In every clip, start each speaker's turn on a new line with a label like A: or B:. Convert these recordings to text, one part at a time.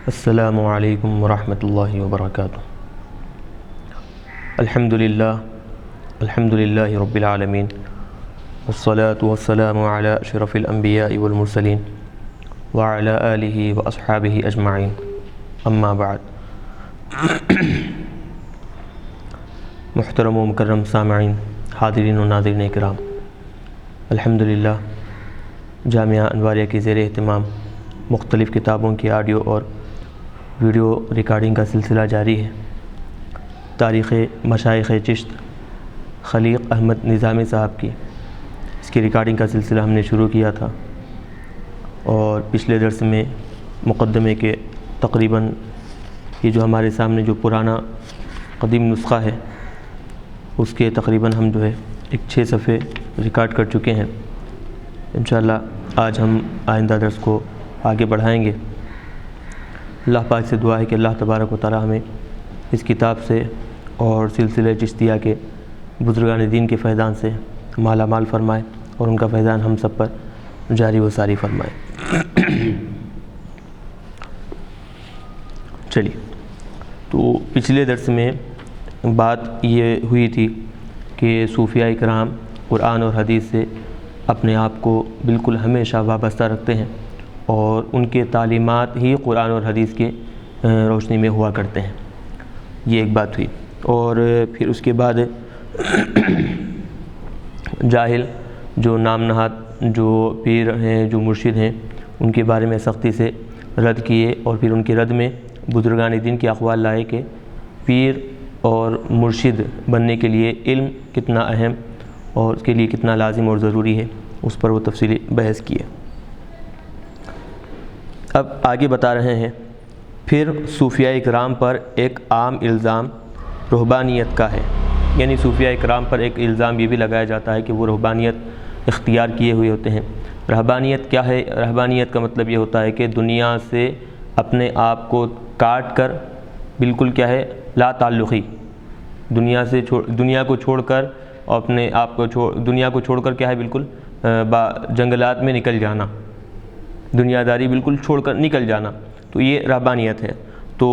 A: السلام علیکم ورحمۃ اللہ وبرکاتہ۔ الحمدللہ رب العالمین، والصلاة والسلام علی اشرف الانبیاء والمرسلین وعلی آلہ واصحابہ اجمعین، اما بعد۔ محترم و مکرم سامعین، حاضرین و ناظرین کرام، الحمدللہ جامعہ انواریہ کے زیر اہتمام مختلف کتابوں کی آڈیو اور ویڈیو ریکارڈنگ کا سلسلہ جاری ہے۔ تاریخ مشائخ چشت خلیق احمد نظامی صاحب کی اس کی ریکارڈنگ کا سلسلہ ہم نے شروع کیا تھا، اور پچھلے درس میں مقدمے کے تقریباً یہ جو ہمارے سامنے جو پرانا قدیم نسخہ ہے اس کے تقریباً ہم جو ہے 6 صفحے ریکارڈ کر چکے ہیں۔ انشاءاللہ آج ہم آئندہ درس کو آگے بڑھائیں گے۔ اللہ پاک سے دعا ہے کہ اللہ تبارک و تعالی ہمیں اس کتاب سے اور سلسلہ چشتیہ کے بزرگان دین کے فیضان سے مالا مال فرمائے، اور ان کا فیضان ہم سب پر جاری و ساری فرمائے۔ چلیے، تو پچھلے درس میں بات یہ ہوئی تھی کہ صوفیاء کرام قرآن اور حدیث سے اپنے آپ کو بالکل ہمیشہ وابستہ رکھتے ہیں، اور ان کے تعلیمات ہی قرآن اور حدیث کے روشنی میں ہوا کرتے ہیں۔ یہ ایک بات ہوئی، اور پھر اس کے بعد جاہل جو نام نہاد جو پیر ہیں، جو مرشد ہیں، ان کے بارے میں سختی سے رد کیے، اور پھر ان کے رد میں بزرگان دین کے اقوال لائے کہ پیر اور مرشد بننے کے لیے علم کتنا اہم اور اس کے لیے کتنا لازم اور ضروری ہے، اس پر وہ تفصیلی بحث کیے۔ اب آگے بتا رہے ہیں، پھر صوفیاء کرام پر ایک عام الزام رہبانیت کا ہے، یعنی صوفیاء کرام پر ایک الزام یہ بھی لگایا جاتا ہے کہ وہ رہبانیت اختیار کیے ہوئے ہوتے ہیں۔ رہبانیت کیا ہے؟ رہبانیت کا مطلب یہ ہوتا ہے کہ دنیا سے اپنے آپ کو کاٹ کر بالکل کیا ہے، لا تعلقی، دنیا کو چھوڑ کر اور اپنے آپ کو دنیا کو چھوڑ کر کیا ہے، بالکل جنگلات میں نکل جانا، دنیا داری بالکل چھوڑ کر نکل جانا، تو یہ رہبانیت ہے۔ تو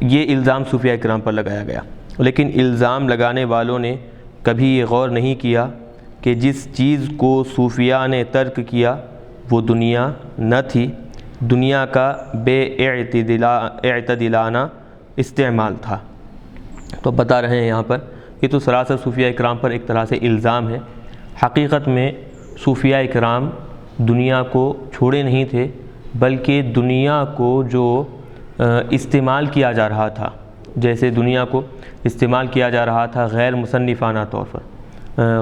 A: یہ الزام صوفیاء کرام پر لگایا گیا، لیکن الزام لگانے والوں نے کبھی یہ غور نہیں کیا کہ جس چیز کو صوفیاء نے ترک کیا وہ دنیا نہ تھی، دنیا کا بے اعتدلانہ استعمال تھا۔ تو بتا رہے ہیں یہاں پر یہ تو سراسر صوفیاء کرام پر ایک طرح سے الزام ہے۔ حقیقت میں صوفیاء کرام دنیا کو چھوڑے نہیں تھے، بلکہ دنیا کو جو استعمال کیا جا رہا تھا، جیسے دنیا کو استعمال کیا جا رہا تھا غیر مصنفانہ طور پر،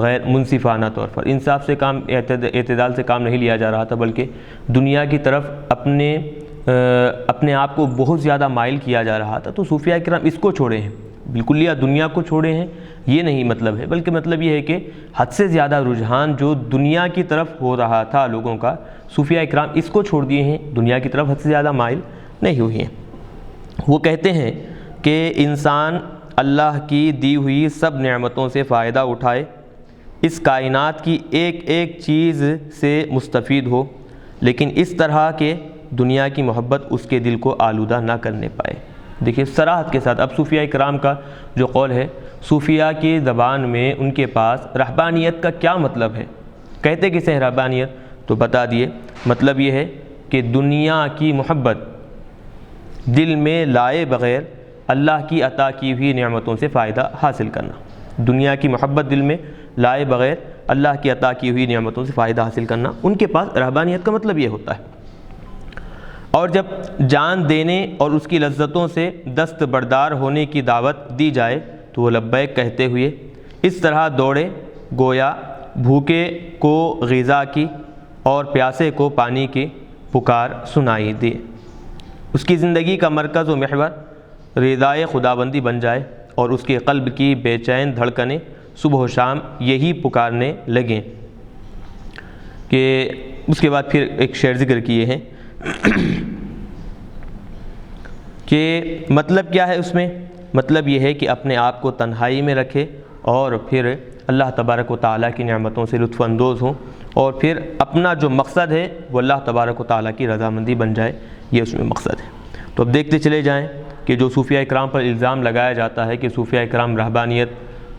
A: غیر منصفانہ طور پر، انصاف سے کام، اعتدال سے کام نہیں لیا جا رہا تھا، بلکہ دنیا کی طرف اپنے آپ کو بہت زیادہ مائل کیا جا رہا تھا۔ تو صوفیاء کرام اس کو چھوڑے ہیں، بالکل یا دنیا کو چھوڑے ہیں یہ نہیں مطلب ہے، بلکہ مطلب یہ ہے کہ حد سے زیادہ رجحان جو دنیا کی طرف ہو رہا تھا لوگوں کا، صوفیاء کرام اس کو چھوڑ دیے ہیں، دنیا کی طرف حد سے زیادہ مائل نہیں ہوئی ہیں۔ وہ کہتے ہیں کہ انسان اللہ کی دی ہوئی سب نعمتوں سے فائدہ اٹھائے، اس کائنات کی ایک ایک چیز سے مستفید ہو، لیکن اس طرح کہ دنیا کی محبت اس کے دل کو آلودہ نہ کرنے پائے۔ دیکھیے صراحت کے ساتھ اب صوفیاء کرام کا جو قول ہے، صوفیاء کی زبان میں ان کے پاس رہبانیت کا کیا مطلب ہے، کہتے کسے ہیں رہبانیت؟ تو بتا دیے، مطلب یہ ہے کہ دنیا کی محبت دل میں لائے بغیر اللہ کی عطا کی ہوئی نعمتوں سے فائدہ حاصل کرنا، دنیا کی محبت دل میں لائے بغیر اللہ کی عطا کی ہوئی نعمتوں سے فائدہ حاصل کرنا، ان کے پاس رہبانیت کا مطلب یہ ہوتا ہے۔ اور جب جان دینے اور اس کی لذتوں سے دستبردار ہونے کی دعوت دی جائے تو وہ لبیک کہتے ہوئے اس طرح دوڑے گویا بھوکے کو غذا کی اور پیاسے کو پانی کی پکار سنائی دے، اس کی زندگی کا مرکز و محور رضائے خداوندی بن جائے، اور اس کے قلب کی بے چین دھڑکنیں صبح و شام یہی پکارنے لگیں۔ کہ اس کے بعد پھر ایک شعر ذکر کیے ہیں کہ مطلب کیا ہے اس میں؟ مطلب یہ ہے کہ اپنے آپ کو تنہائی میں رکھے اور پھر اللہ تبارک و تعالیٰ کی نعمتوں سے لطف اندوز ہوں، اور پھر اپنا جو مقصد ہے وہ اللہ تبارک و تعالیٰ کی رضامندی بن جائے، یہ اس میں مقصد ہے۔ تو اب دیکھتے چلے جائیں کہ جو صوفیاء کرام پر الزام لگایا جاتا ہے کہ صوفیاء کرام رہبانیت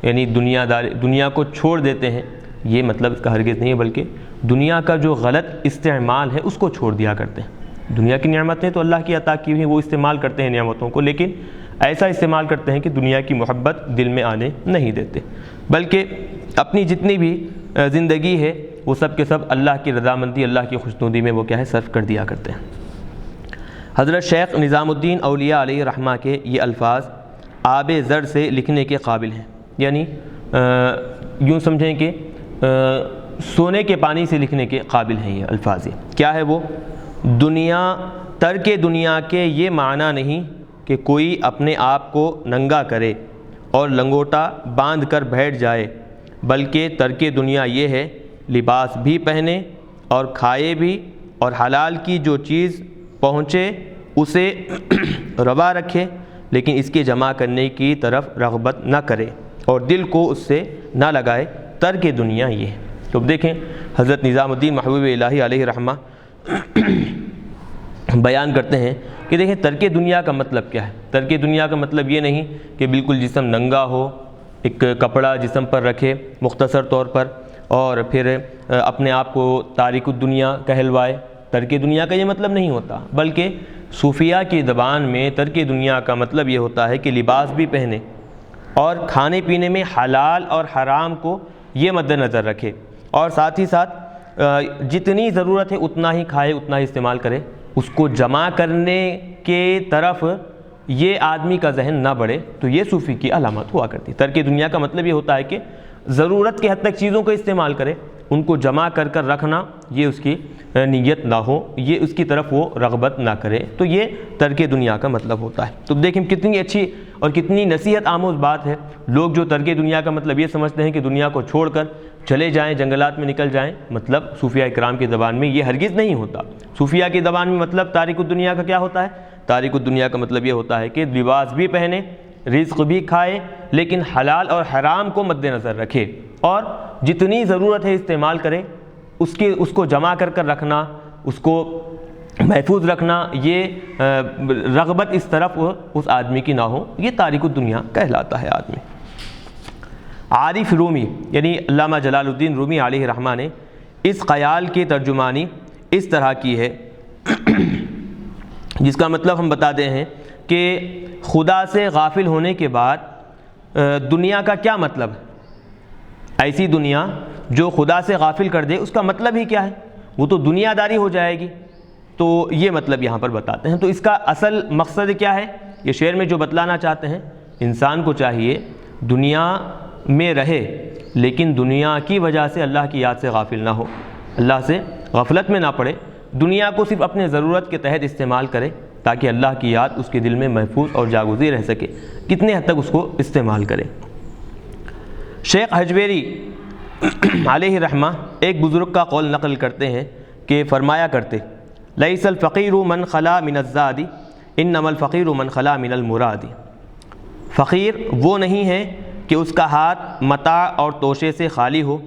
A: یعنی دنیا کو چھوڑ دیتے ہیں، یہ مطلب اس کا ہرگز نہیں ہے، بلکہ دنیا کا جو غلط استعمال ہے اس کو چھوڑ دیا کرتے ہیں۔ دنیا کی نعمتیں تو اللہ کی عطا کی ہوئی ہیں، وہ استعمال کرتے ہیں نعمتوں کو، لیکن ایسا استعمال کرتے ہیں کہ دنیا کی محبت دل میں آنے نہیں دیتے، بلکہ اپنی جتنی بھی زندگی ہے وہ سب کے سب اللہ کی رضامندی، اللہ کی خوشنودی میں وہ کیا ہے صرف کر دیا کرتے ہیں۔ حضرت شیخ نظام الدین اولیاء علیہ رحمہ کے یہ الفاظ آب زر سے لکھنے کے قابل ہیں، یعنی یوں سمجھیں کہ سونے کے پانی سے لکھنے کے قابل ہیں یہ الفاظ۔ کیا ہے وہ؟ ترک دنیا کے یہ معنی نہیں کہ کوئی اپنے آپ کو ننگا کرے اور لنگوٹا باندھ کر بیٹھ جائے، بلکہ ترک دنیا یہ ہے لباس بھی پہنے اور کھائے بھی، اور حلال کی جو چیز پہنچے اسے روا رکھے، لیکن اس کے جمع کرنے کی طرف رغبت نہ کرے اور دل کو اس سے نہ لگائے۔ ترک دنیا یہ ہے۔ تو اب دیکھیں حضرت نظام الدین محبوب الہی علیہ رحمہ بیان کرتے ہیں کہ دیکھیں ترک دنیا کا مطلب کیا ہے۔ ترک دنیا کا مطلب یہ نہیں کہ بالکل جسم ننگا ہو، ایک کپڑا جسم پر رکھے مختصر طور پر اور پھر اپنے آپ کو تارک الدنیا کہلوائے۔ ترک دنیا کا یہ مطلب نہیں ہوتا، بلکہ صوفیاء کی زبان میں ترک دنیا کا مطلب یہ ہوتا ہے کہ لباس بھی پہنے اور کھانے پینے میں حلال اور حرام کو یہ مد نظر رکھے، اور ساتھ ہی ساتھ جتنی ضرورت ہے اتنا ہی کھائے، اتنا ہی استعمال کرے، اس کو جمع کرنے کے طرف یہ آدمی کا ذہن نہ بڑھے۔ تو یہ صوفی کی علامت ہوا کرتی ہے۔ ترک دنیا کا مطلب یہ ہوتا ہے کہ ضرورت کے حد تک چیزوں کو استعمال کرے، ان کو جمع کر کر رکھنا یہ اس کی نیت نہ ہو، یہ اس کی طرف وہ رغبت نہ کرے، تو یہ ترک دنیا کا مطلب ہوتا ہے۔ تو دیکھیں کتنی اچھی اور کتنی نصیحت آموز بات ہے۔ لوگ جو ترک دنیا کا مطلب یہ سمجھتے ہیں کہ دنیا کو چھوڑ کر چلے جائیں، جنگلات میں نکل جائیں، مطلب صوفیاء کرام کی زبان میں یہ ہرگز نہیں ہوتا۔ صوفیاء کی زبان میں مطلب تارک الدنیا کا کیا ہوتا ہے؟ تارک الدنیا کا مطلب یہ ہوتا ہے کہ لباس بھی پہنے، رزق بھی کھائے، لیکن حلال اور حرام کو مد نظر رکھے اور جتنی ضرورت ہے استعمال کرے، اس کو جمع کر کر رکھنا، اس کو محفوظ رکھنا، یہ رغبت اس طرف اس آدمی کی نہ ہو، یہ تارک الدنیا کہلاتا ہے آدمی۔ عارف رومی یعنی علامہ جلال الدین رومی علیہ رحمہ نے اس خیال کی ترجمانی اس طرح کی ہے، جس کا مطلب ہم بتاتے ہیں کہ خدا سے غافل ہونے کے بعد دنیا کا کیا مطلب ہے؟ ایسی دنیا جو خدا سے غافل کر دے اس کا مطلب ہی کیا ہے؟ وہ تو دنیا داری ہو جائے گی۔ تو یہ مطلب یہاں پر بتاتے ہیں۔ تو اس کا اصل مقصد کیا ہے؟ یہ شعر میں جو بتلانا چاہتے ہیں، انسان کو چاہیے دنیا میں رہے لیکن دنیا کی وجہ سے اللہ کی یاد سے غافل نہ ہو، اللہ سے غفلت میں نہ پڑے، دنیا کو صرف اپنے ضرورت کے تحت استعمال کرے تاکہ اللہ کی یاد اس کے دل میں محفوظ اور جاگزی رہ سکے، کتنے حد تک اس کو استعمال کرے۔ شیخ حجویری علیہ رحمہ ایک بزرگ کا قول نقل کرتے ہیں کہ فرمایا کرتے لیس الفقیر من خلا من الزاد انما الفقیر من خلا من المراد۔ فقیر وہ نہیں ہے کہ اس کا ہاتھ متاع اور توشے سے خالی ہو،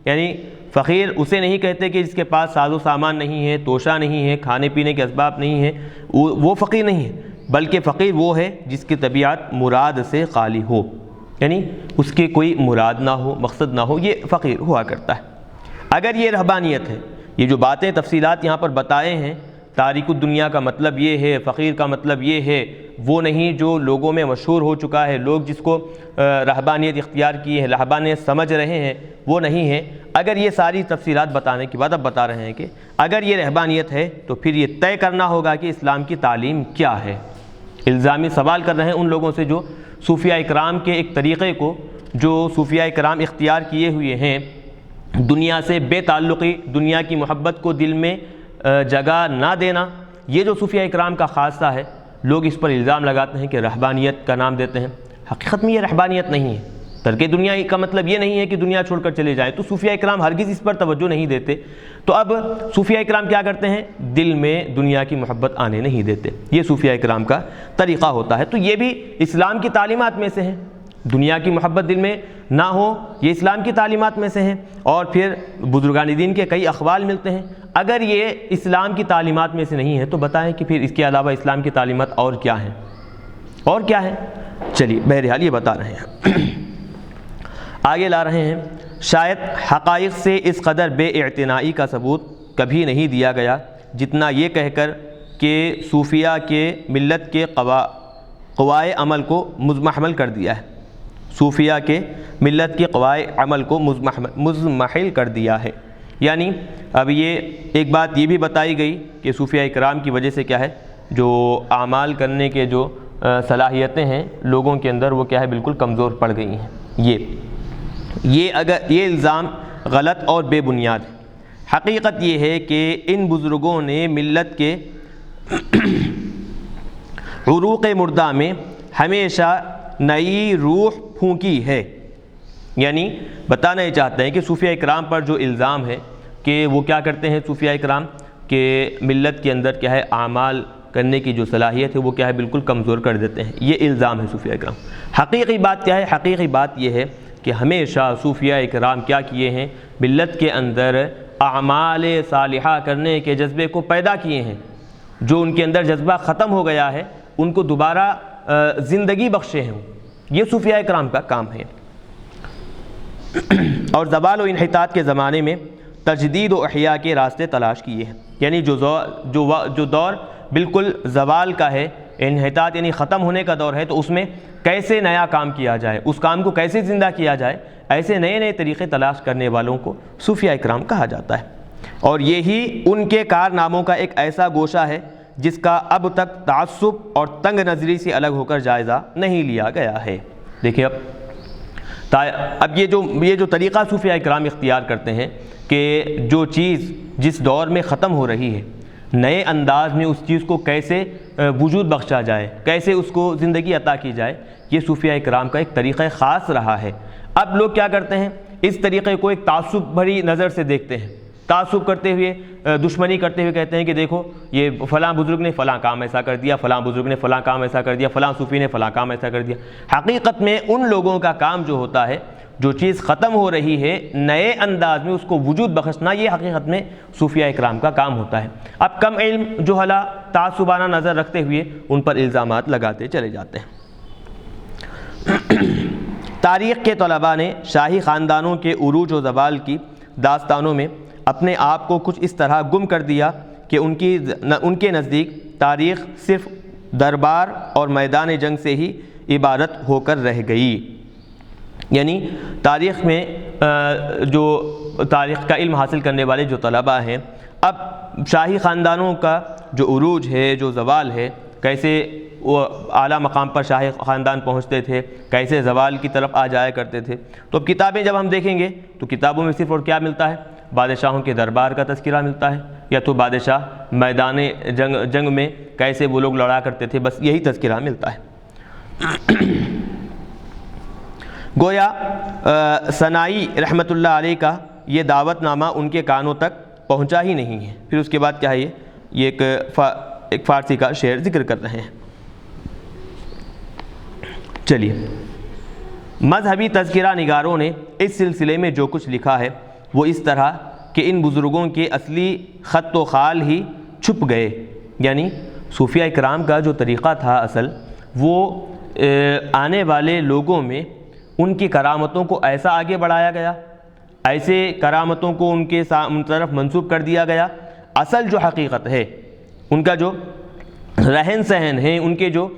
A: یعنی فقیر اسے نہیں کہتے کہ جس کے پاس ساز و سامان نہیں ہے، توشہ نہیں ہے، کھانے پینے کے اسباب نہیں ہے، وہ فقیر نہیں ہے، بلکہ فقیر وہ ہے جس کی طبیعت مراد سے خالی ہو، یعنی اس کے کوئی مراد نہ ہو، مقصد نہ ہو، یہ فقیر ہوا کرتا ہے۔ اگر یہ رہبانیت ہے، یہ جو باتیں تفصیلات یہاں پر بتائے ہیں، تارک الدنیا کا مطلب یہ ہے، فقیر کا مطلب یہ ہے، وہ نہیں جو لوگوں میں مشہور ہو چکا ہے، لوگ جس کو رہبانیت اختیار کی ہے، رہبانیت سمجھ رہے ہیں، وہ نہیں ہے۔ اگر یہ ساری تفصیلات بتانے کے بعد اب بتا رہے ہیں کہ اگر یہ رہبانیت ہے تو پھر یہ طے کرنا ہوگا کہ اسلام کی تعلیم کیا ہے۔ الزامی سوال کر رہے ہیں ان لوگوں سے جو صوفیاء کرام کے ایک طریقے کو، جو صوفیاء کرام اختیار کیے ہوئے ہیں، دنیا سے بے تعلقی، دنیا کی محبت کو دل میں جگہ نہ دینا، یہ جو صوفیاء کرام کا خاصہ ہے، لوگ اس پر الزام لگاتے ہیں کہ رہبانیت کا نام دیتے ہیں۔ حقیقت میں یہ رہبانیت نہیں ہے۔ ترک دنیا کا مطلب یہ نہیں ہے کہ دنیا چھوڑ کر چلے جائیں، تو صوفیاء کرام ہرگز اس پر توجہ نہیں دیتے۔ تو اب صوفیاء کرام کیا کرتے ہیں؟ دل میں دنیا کی محبت آنے نہیں دیتے، یہ صوفیاء کرام کا طریقہ ہوتا ہے۔ تو یہ بھی اسلام کی تعلیمات میں سے ہے۔ دنیا کی محبت دل میں نہ ہو، یہ اسلام کی تعلیمات میں سے ہیں۔ اور پھر بزرگان دین کے کئی اقوال ملتے ہیں، اگر یہ اسلام کی تعلیمات میں سے نہیں ہے تو بتائیں کہ پھر اس کے علاوہ اسلام کی تعلیمات اور کیا ہیں، اور کیا ہے؟ چلیے بہرحال یہ بتا رہے ہیں۔ آگے لا رہے ہیں، شاید حقائق سے اس قدر بے اعتنائی کا ثبوت کبھی نہیں دیا گیا جتنا یہ کہہ کر کہ صوفیہ کے ملت کے قوائے عمل کو مضمحل کر دیا ہے، صوفیہ کے ملت کے قوائے عمل کو مضمحل کر دیا ہے۔ یعنی اب یہ ایک بات یہ بھی بتائی گئی کہ صوفیہ اکرام کی وجہ سے کیا ہے، جو اعمال کرنے کے جو صلاحیتیں ہیں لوگوں کے اندر وہ کیا ہے، بالکل کمزور پڑ گئی ہیں۔ یہ الزام غلط اور بے بنیاد ہے۔ حقیقت یہ ہے کہ ان بزرگوں نے ملت کے عروق مردہ میں ہمیشہ نئی روح پھونکی ہے۔ یعنی بتانا یہ چاہتے ہیں کہ صوفیہ اکرام پر جو الزام ہے کہ وہ کیا کرتے ہیں صوفیہ اکرام، کہ ملت کے اندر کیا ہے اعمال کرنے کی جو صلاحیت ہے وہ کیا ہے بالکل کمزور کر دیتے ہیں، یہ الزام ہے صوفیہ اکرام۔ حقیقی بات کیا ہے؟ حقیقی بات یہ ہے کہ ہمیشہ صوفیہ اکرام کیا کیے ہیں، ملت کے اندر اعمال صالحہ کرنے کے جذبے کو پیدا کیے ہیں۔ جو ان کے اندر جذبہ ختم ہو گیا ہے ان کو دوبارہ زندگی بخشے ہیں، یہ صوفیہ اکرام کا کام ہے۔ اور زوال و انحطاط کے زمانے میں تجدید و احیاء کے راستے تلاش کیے ہیں۔ یعنی جو دور بالکل زوال کا ہے، انحطاط یعنی ختم ہونے کا دور ہے، تو اس میں کیسے نیا کام کیا جائے، اس کام کو کیسے زندہ کیا جائے، ایسے نئے نئے طریقے تلاش کرنے والوں کو صوفیہ اکرام کہا جاتا ہے۔ اور یہی ان کے کارناموں کا ایک ایسا گوشہ ہے جس کا اب تک تعصب اور تنگ نظری سے الگ ہو کر جائزہ نہیں لیا گیا ہے۔ دیکھیں اب یہ جو طریقہ صوفیہ اکرام اختیار کرتے ہیں کہ جو چیز جس دور میں ختم ہو رہی ہے، نئے انداز میں اس چیز کو کیسے وجود بخشا جائے، کیسے اس کو زندگی عطا کی جائے، یہ صوفیہ اکرام کا ایک طریقہ خاص رہا ہے۔ اب لوگ کیا کرتے ہیں، اس طریقے کو ایک تعصب بھری نظر سے دیکھتے ہیں، تعصب کرتے ہوئے، دشمنی کرتے ہوئے کہتے ہیں کہ دیکھو یہ فلاں بزرگ نے فلاں کام ایسا کر دیا، فلاں بزرگ نے فلاں کام ایسا کر دیا، فلاں صوفی نے فلاں کام ایسا کر دیا۔ حقیقت میں ان لوگوں کا کام جو ہوتا ہے، جو چیز ختم ہو رہی ہے نئے انداز میں اس کو وجود بخشنا، یہ حقیقت میں صوفیہ اکرام کا کام ہوتا ہے۔ اب کم علم جہلا تعصبانہ نظر رکھتے ہوئے ان پر الزامات لگاتے چلے جاتے ہیں۔ تاریخ کے طلباء نے شاہی خاندانوں کے عروج و زوال کی داستانوں میں اپنے آپ کو کچھ اس طرح گم کر دیا کہ ان کے نزدیک تاریخ صرف دربار اور میدان جنگ سے ہی عبارت ہو کر رہ گئی۔ یعنی تاریخ میں جو تاریخ کا علم حاصل کرنے والے جو طلباء ہیں، اب شاہی خاندانوں کا جو عروج ہے، جو زوال ہے، کیسے وہ اعلیٰ مقام پر شاہی خاندان پہنچتے تھے، کیسے زوال کی طرف آ جایا کرتے تھے، تو اب کتابیں جب ہم دیکھیں گے تو کتابوں میں صرف اور کیا ملتا ہے، بادشاہوں کے دربار کا تذکرہ ملتا ہے، یا تو بادشاہ میدان جنگ میں کیسے وہ لوگ لڑا کرتے تھے، بس یہی تذکرہ ملتا ہے۔ گویا ثنائی رحمۃ اللہ علیہ کا یہ دعوت نامہ ان کے کانوں تک پہنچا ہی نہیں ہے۔ پھر اس کے بعد کیا ہے، یہ ایک فارسی کا شعر ذکر کر رہے ہیں۔ چلیے، مذہبی تذکرہ نگاروں نے اس سلسلے میں جو کچھ لکھا ہے وہ اس طرح کہ ان بزرگوں کے اصلی خط و خال ہی چھپ گئے۔ یعنی صوفیہ اکرام کا جو طریقہ تھا اصل، وہ آنے والے لوگوں میں ان کی کرامتوں کو ایسا آگے بڑھایا گیا، ایسے کرامتوں کو ان طرف منسوب کر دیا گیا، اصل جو حقیقت ہے، ان کا جو رہن سہن ہے، ان کے جو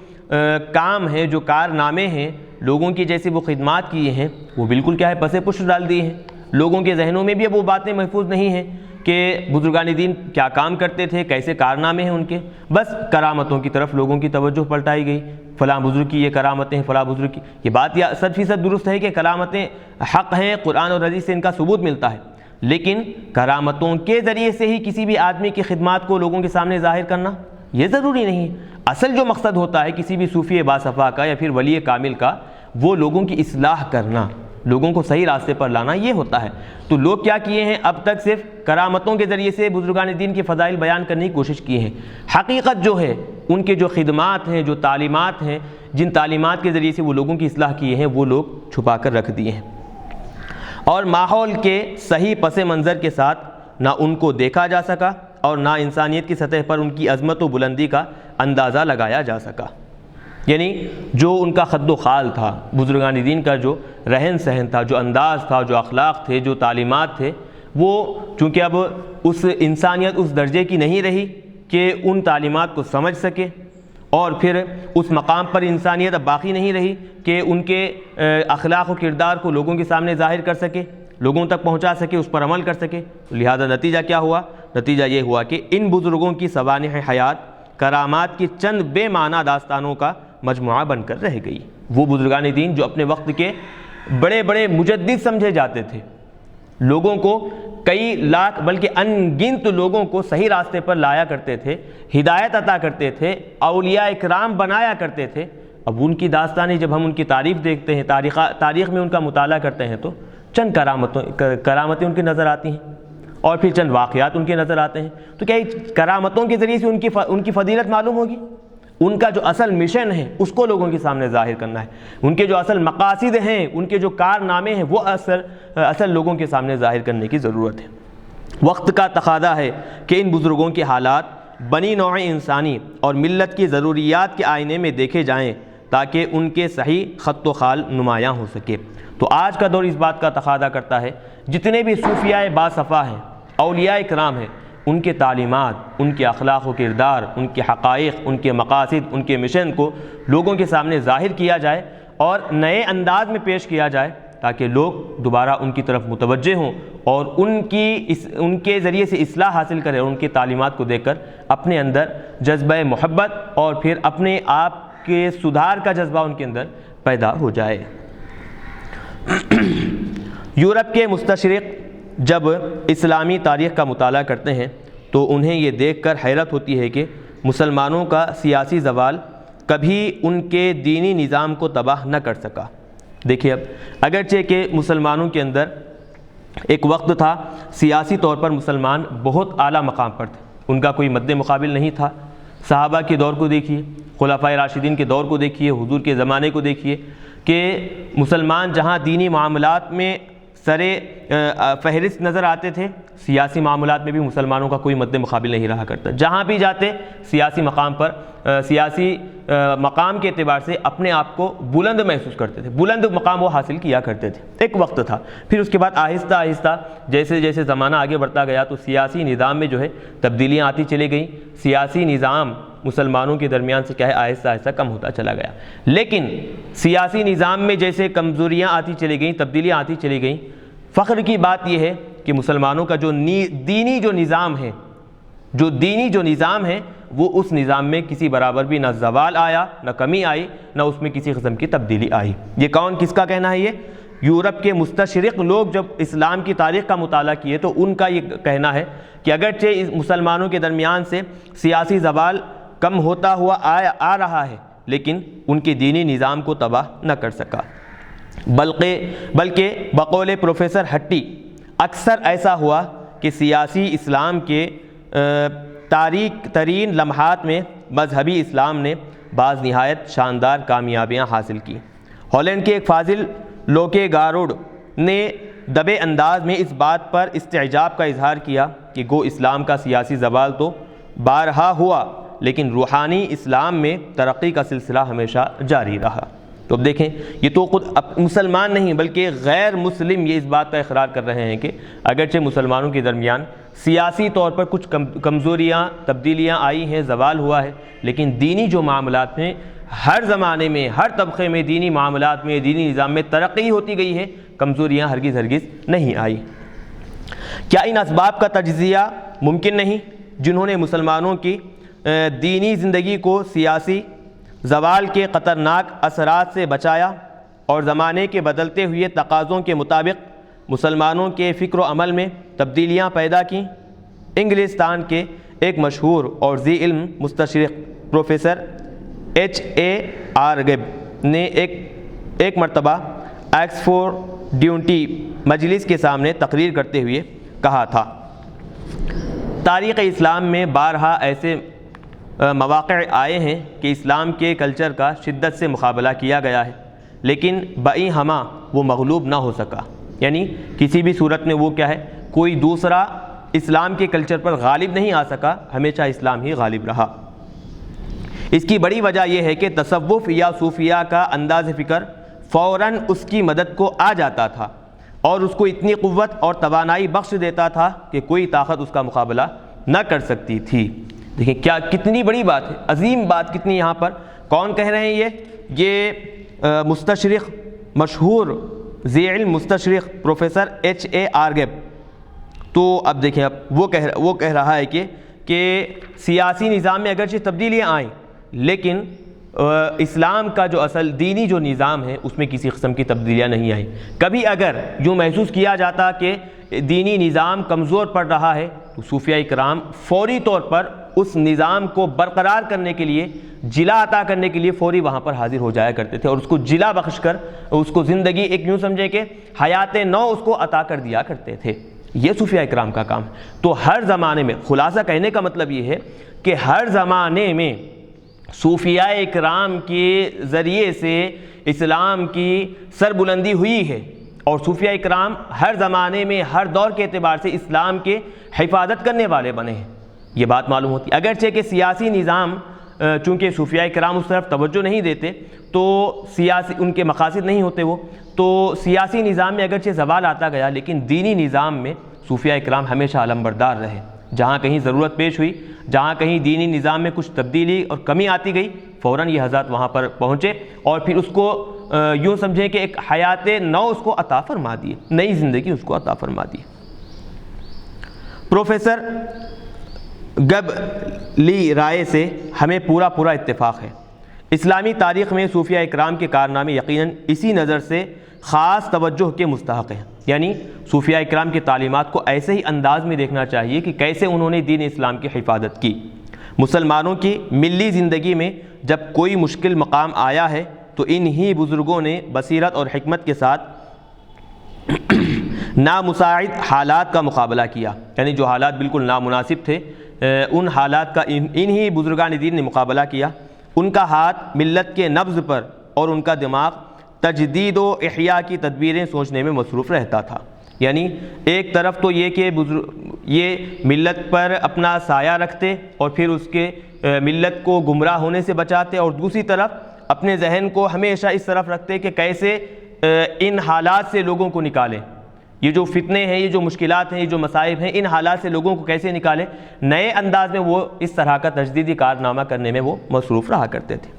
A: کام ہیں، جو کارنامے ہیں، لوگوں کی جیسے وہ خدمات کیے ہیں، وہ بالکل کیا ہے پس پش ڈال دیے ہیں۔ لوگوں کے ذہنوں میں بھی اب وہ باتیں محفوظ نہیں ہیں کہ بزرگان دین کیا کام کرتے تھے، کیسے کارنامے ہیں ان کے، بس کرامتوں کی طرف لوگوں کی توجہ پلٹائی گئی۔ فلاں بزرگ کی یہ کرامتیں ہیں، فلاں بزرگ کی یہ بات، یا 100% درست ہے کہ کرامتیں حق ہیں، قرآن اور حدیث سے ان کا ثبوت ملتا ہے، لیکن کرامتوں کے ذریعے سے ہی کسی بھی آدمی کی خدمات کو لوگوں کے سامنے ظاہر کرنا یہ ضروری نہیں ہے۔ اصل جو مقصد ہوتا ہے کسی بھی صوفی باصفا کا یا پھر ولی کامل کا، وہ لوگوں کی اصلاح کرنا، لوگوں کو صحیح راستے پر لانا، یہ ہوتا ہے۔ تو لوگ کیا کیے ہیں، اب تک صرف کرامتوں کے ذریعے سے بزرگان دین کے فضائل بیان کرنے کی کوشش کی ہے۔ حقیقت جو ہے، ان کے جو خدمات ہیں، جو تعلیمات ہیں، جن تعلیمات کے ذریعے سے وہ لوگوں کی اصلاح کیے ہیں وہ لوگ چھپا کر رکھ دیے ہیں، اور ماحول کے صحیح پس منظر کے ساتھ نہ ان کو دیکھا جا سکا اور نہ انسانیت کی سطح پر ان کی عظمت و بلندی کا اندازہ لگایا جا سکا۔ یعنی جو ان کا خد و خال تھا، بزرگان دین کا جو رہن سہن تھا، جو انداز تھا، جو اخلاق تھے، جو تعلیمات تھے، وہ چونکہ اب اس انسانیت اس درجے کی نہیں رہی کہ ان تعلیمات کو سمجھ سکے، اور پھر اس مقام پر انسانیت اب باقی نہیں رہی کہ ان کے اخلاق و کردار کو لوگوں کے سامنے ظاہر کر سکے، لوگوں تک پہنچا سکے، اس پر عمل کر سکے۔ لہذا نتیجہ کیا ہوا؟ نتیجہ یہ ہوا کہ ان بزرگوں کی سوانح حیات کرامات کی چند بے معنی داستانوں کا مجموعہ بن کر رہ گئی۔ وہ بزرگان دین جو اپنے وقت کے بڑے بڑے مجدد سمجھے جاتے تھے، لوگوں کو کئی لاکھ بلکہ ان گنت لوگوں کو صحیح راستے پر لایا کرتے تھے، ہدایت عطا کرتے تھے، اولیاء اکرام بنایا کرتے تھے، اب ان کی داستانیں جب ہم ان کی تعریف دیکھتے ہیں، تاریخ میں ان کا مطالعہ کرتے ہیں تو چند کرامتیں ان کی نظر آتی ہیں، اور پھر چند واقعات ان کے نظر آتے ہیں۔ تو کیا کرامتوں کے ذریعے سے ان کی فضیلت معلوم ہوگی؟ ان کا جو اصل مشن ہے اس کو لوگوں کے سامنے ظاہر کرنا ہے، ان کے جو اصل مقاصد ہیں، ان کے جو کارنامے ہیں، وہ اصل لوگوں کے سامنے ظاہر کرنے کی ضرورت ہے۔ وقت کا تقاضا ہے کہ ان بزرگوں کے حالات بنی نوع انسانی اور ملت کی ضروریات کے آئینے میں دیکھے جائیں تاکہ ان کے صحیح خط و خال نمایاں ہو سکے۔ تو آج کا دور اس بات کا تقاضا کرتا ہے، جتنے بھی صوفیاء باصفا ہیں، اولیاء کرام ہیں، ان کے تعلیمات، ان کے اخلاق و کردار، ان کے حقائق، ان کے مقاصد، ان کے مشن کو لوگوں کے سامنے ظاہر کیا جائے اور نئے انداز میں پیش کیا جائے تاکہ لوگ دوبارہ ان کی طرف متوجہ ہوں اور ان کے ذریعے سے اصلاح حاصل کریں، اور ان کی تعلیمات کو دیکھ کر اپنے اندر جذبہ محبت اور پھر اپنے آپ کے سدھار کا جذبہ ان کے اندر پیدا ہو جائے۔ یورپ کے مستشرق جب اسلامی تاریخ کا مطالعہ کرتے ہیں تو انہیں یہ دیکھ کر حیرت ہوتی ہے کہ مسلمانوں کا سیاسی زوال کبھی ان کے دینی نظام کو تباہ نہ کر سکا۔ دیکھیے، اب اگرچہ کہ مسلمانوں کے اندر ایک وقت تھا سیاسی طور پر مسلمان بہت اعلیٰ مقام پر تھے، ان کا کوئی مد مقابل نہیں تھا۔ صحابہ کے دور کو دیکھیے، خلفائے راشدین کے دور کو دیکھیے، حضور کے زمانے کو دیکھیے کہ مسلمان جہاں دینی معاملات میں سر فہرست نظر آتے تھے، سیاسی معاملات میں بھی مسلمانوں کا کوئی مد مقابل نہیں رہا کرتا۔ جہاں بھی جاتے سیاسی مقام کے اعتبار سے اپنے آپ کو بلند محسوس کرتے تھے، بلند مقام وہ حاصل کیا کرتے تھے، ایک وقت تھا۔ پھر اس کے بعد آہستہ آہستہ جیسے جیسے زمانہ آگے بڑھتا گیا تو سیاسی نظام میں جو ہے تبدیلیاں آتی چلی گئیں، سیاسی نظام مسلمانوں کے درمیان سے کیا ہے آہستہ آہستہ کم ہوتا چلا گیا۔ لیکن سیاسی نظام میں جیسے کمزوریاں آتی چلی گئیں، تبدیلیاں آتی چلی گئیں، فخر کی بات یہ ہے کہ مسلمانوں کا جو دینی جو نظام ہے وہ اس نظام میں کسی برابر بھی نہ زوال آیا، نہ کمی آئی، نہ اس میں کسی قسم کی تبدیلی آئی۔ یہ کس کا کہنا ہے؟ یہ یورپ کے مستشرق لوگ جب اسلام کی تاریخ کا مطالعہ کیے تو ان کا یہ کہنا ہے کہ اگرچہ مسلمانوں کے درمیان سے سیاسی زوال کم ہوتا ہوا آ رہا ہے لیکن ان کے دینی نظام کو تباہ نہ کر سکا، بلکہ بقول پروفیسر ہٹی اکثر ایسا ہوا کہ سیاسی اسلام کے تاریک ترین لمحات میں مذہبی اسلام نے بعض نہایت شاندار کامیابیاں حاصل کی۔ ہالینڈ کے ایک فاضل لوکے گاروڈ نے دبے انداز میں اس بات پر استعجاب کا اظہار کیا کہ گو اسلام کا سیاسی زوال تو بارہا ہوا لیکن روحانی اسلام میں ترقی کا سلسلہ ہمیشہ جاری رہا۔ تو اب دیکھیں، یہ تو خود مسلمان نہیں بلکہ غیر مسلم یہ اس بات کا اقرار کر رہے ہیں کہ اگرچہ مسلمانوں کے درمیان سیاسی طور پر کچھ کمزوریاں تبدیلیاں آئی ہیں، زوال ہوا ہے، لیکن دینی جو معاملات میں ہر زمانے میں ہر طبقے میں دینی معاملات میں دینی نظام میں ترقی ہوتی گئی ہے، کمزوریاں ہرگز نہیں آئی۔ کیا ان اسباب کا تجزیہ ممکن نہیں جنہوں نے مسلمانوں کی دینی زندگی کو سیاسی زوال کے خطرناک اثرات سے بچایا اور زمانے کے بدلتے ہوئے تقاضوں کے مطابق مسلمانوں کے فکر و عمل میں تبدیلیاں پیدا کیں؟ انگلستان کے ایک مشہور اور ذی علم مستشرق پروفیسر H.A. آرگب نے ایک مرتبہ ایکسفورڈ ڈیونٹی مجلس کے سامنے تقریر کرتے ہوئے کہا تھا، تاریخ اسلام میں بارہا ایسے مواقع آئے ہیں کہ اسلام کے کلچر کا شدت سے مقابلہ کیا گیا ہے، لیکن بئی ہمہ وہ مغلوب نہ ہو سکا، یعنی کسی بھی صورت میں وہ کیا ہے، کوئی دوسرا اسلام کے کلچر پر غالب نہیں آ سکا، ہمیشہ اسلام ہی غالب رہا۔ اس کی بڑی وجہ یہ ہے کہ تصوف یا صوفیہ کا انداز فکر فوراً اس کی مدد کو آ جاتا تھا اور اس کو اتنی قوت اور توانائی بخش دیتا تھا کہ کوئی طاقت اس کا مقابلہ نہ کر سکتی تھی۔ دیکھیں کیا کتنی بڑی بات ہے، عظیم بات کتنی یہاں پر، کون کہہ رہے ہیں یہ مستشرق، مشہور ذی علم مستشرق پروفیسر H.A. آرگیب۔ تو اب دیکھیں اب وہ کہہ رہا ہے کہ سیاسی نظام میں اگرچہ تبدیلیاں آئیں لیکن اسلام کا جو اصل دینی جو نظام ہے اس میں کسی قسم کی تبدیلیاں نہیں آئیں۔ کبھی اگر یوں محسوس کیا جاتا کہ دینی نظام کمزور پڑ رہا ہے تو صوفیہ کرام فوری طور پر اس نظام کو برقرار کرنے کے لیے، جلا عطا کرنے کے لیے فوری وہاں پر حاضر ہو جایا کرتے تھے اور اس کو جلا بخش کر اس کو زندگی ایک یوں سمجھے کہ حیات نو اس کو عطا کر دیا کرتے تھے۔ یہ صوفیہ کرام کا کام ہے۔ تو ہر زمانے میں، خلاصہ کہنے کا مطلب یہ ہے کہ ہر زمانے میں صوفیہ کرام کے ذریعے سے اسلام کی سربلندی ہوئی ہے اور صوفیہ کرام ہر زمانے میں ہر دور کے اعتبار سے اسلام کے حفاظت کرنے والے بنے ہیں۔ یہ بات معلوم ہوتی ہے، اگرچہ کہ سیاسی نظام چونکہ صوفیہ کرام اس طرف توجہ نہیں دیتے تو سیاسی ان کے مقاصد نہیں ہوتے وہ، تو سیاسی نظام میں اگرچہ زوال آتا گیا لیکن دینی نظام میں صوفیہ کرام ہمیشہ علمبردار رہے۔ جہاں کہیں ضرورت پیش ہوئی، جہاں کہیں دینی نظام میں کچھ تبدیلی اور کمی آتی گئی، فوراً یہ حضرات وہاں پر پہنچے اور پھر اس کو یوں سمجھیں کہ ایک حیات نو اس کو عطا فرما دیے، نئی زندگی اس کو عطا فرما دی۔ پروفیسر گبلی رائے سے ہمیں پورا اتفاق ہے۔ اسلامی تاریخ میں صوفیہ اکرام کے کارنامے یقیناً اسی نظر سے خاص توجہ کے مستحق ہیں، یعنی صوفیہ اکرام کی تعلیمات کو ایسے ہی انداز میں دیکھنا چاہیے کہ کیسے انہوں نے دین اسلام کی حفاظت کی۔ مسلمانوں کی ملی زندگی میں جب کوئی مشکل مقام آیا ہے تو انہی بزرگوں نے بصیرت اور حکمت کے ساتھ نامساعد حالات کا مقابلہ کیا، یعنی جو حالات بالکل نامناسب تھے ان حالات کا انہی بزرگان دین نے مقابلہ کیا۔ ان کا ہاتھ ملت کے نبض پر اور ان کا دماغ تجدید و احیاء کی تدبیریں سوچنے میں مصروف رہتا تھا، یعنی ایک طرف تو یہ کہ یہ ملت پر اپنا سایہ رکھتے اور پھر اس کے ملت کو گمراہ ہونے سے بچاتے، اور دوسری طرف اپنے ذہن کو ہمیشہ اس طرف رکھتے کہ کیسے ان حالات سے لوگوں کو نکالیں، یہ جو فتنے ہیں، یہ جو مشکلات ہیں، یہ جو مصائب ہیں، ان حالات سے لوگوں کو کیسے نکالیں۔ نئے انداز میں وہ اس طرح کا تجدیدی کارنامہ کرنے میں وہ مصروف رہا کرتے تھے۔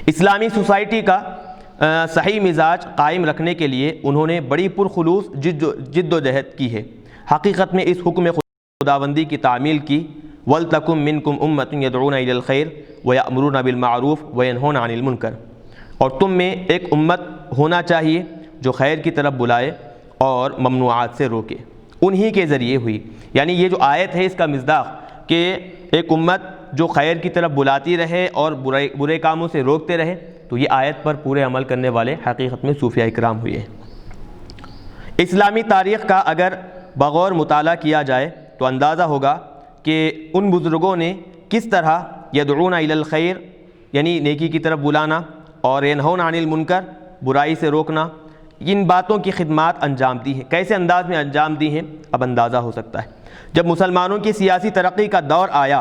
A: اسلامی سوسائٹی کا صحیح مزاج قائم رکھنے کے لیے انہوں نے بڑی پرخلوص جد و جہد کی ہے۔ حقیقت میں اس حکم خداوندی کی تعمیل کی، وَلْتَكُمْ مِنْكُمْ أُمَّةٌ يَدْعُونَ إِلَى الْخَيْرِ وَيَأْمُرُونَ بِالْمَعْرُوفِ وَيَنْهُونَ عَنِ الْمُنْكَرِ، اور تم میں ایک امت ہونا چاہیے جو خیر کی طرف بلائے اور ممنوعات سے روکے۔ انہی کے ذریعے ہوئی، یعنی یہ جو آیت ہے اس کا مصداق کہ ایک امت جو خیر کی طرف بلاتی رہے اور برے کاموں سے روکتے رہے، تو یہ آیت پر پورے عمل کرنے والے حقیقت میں صوفیہ اکرام ہوئے ہیں۔ اسلامی تاریخ کا اگر بغور مطالعہ کیا جائے تو اندازہ ہوگا کہ ان بزرگوں نے کس طرح یدعون الی الخیر یعنی نیکی کی طرف بلانا اور ینہون عن المنکر برائی سے روکنا، ان باتوں کی خدمات انجام دی ہیں، کیسے انداز میں انجام دی ہیں اب اندازہ ہو سکتا ہے۔ جب مسلمانوں کی سیاسی ترقی کا دور آیا،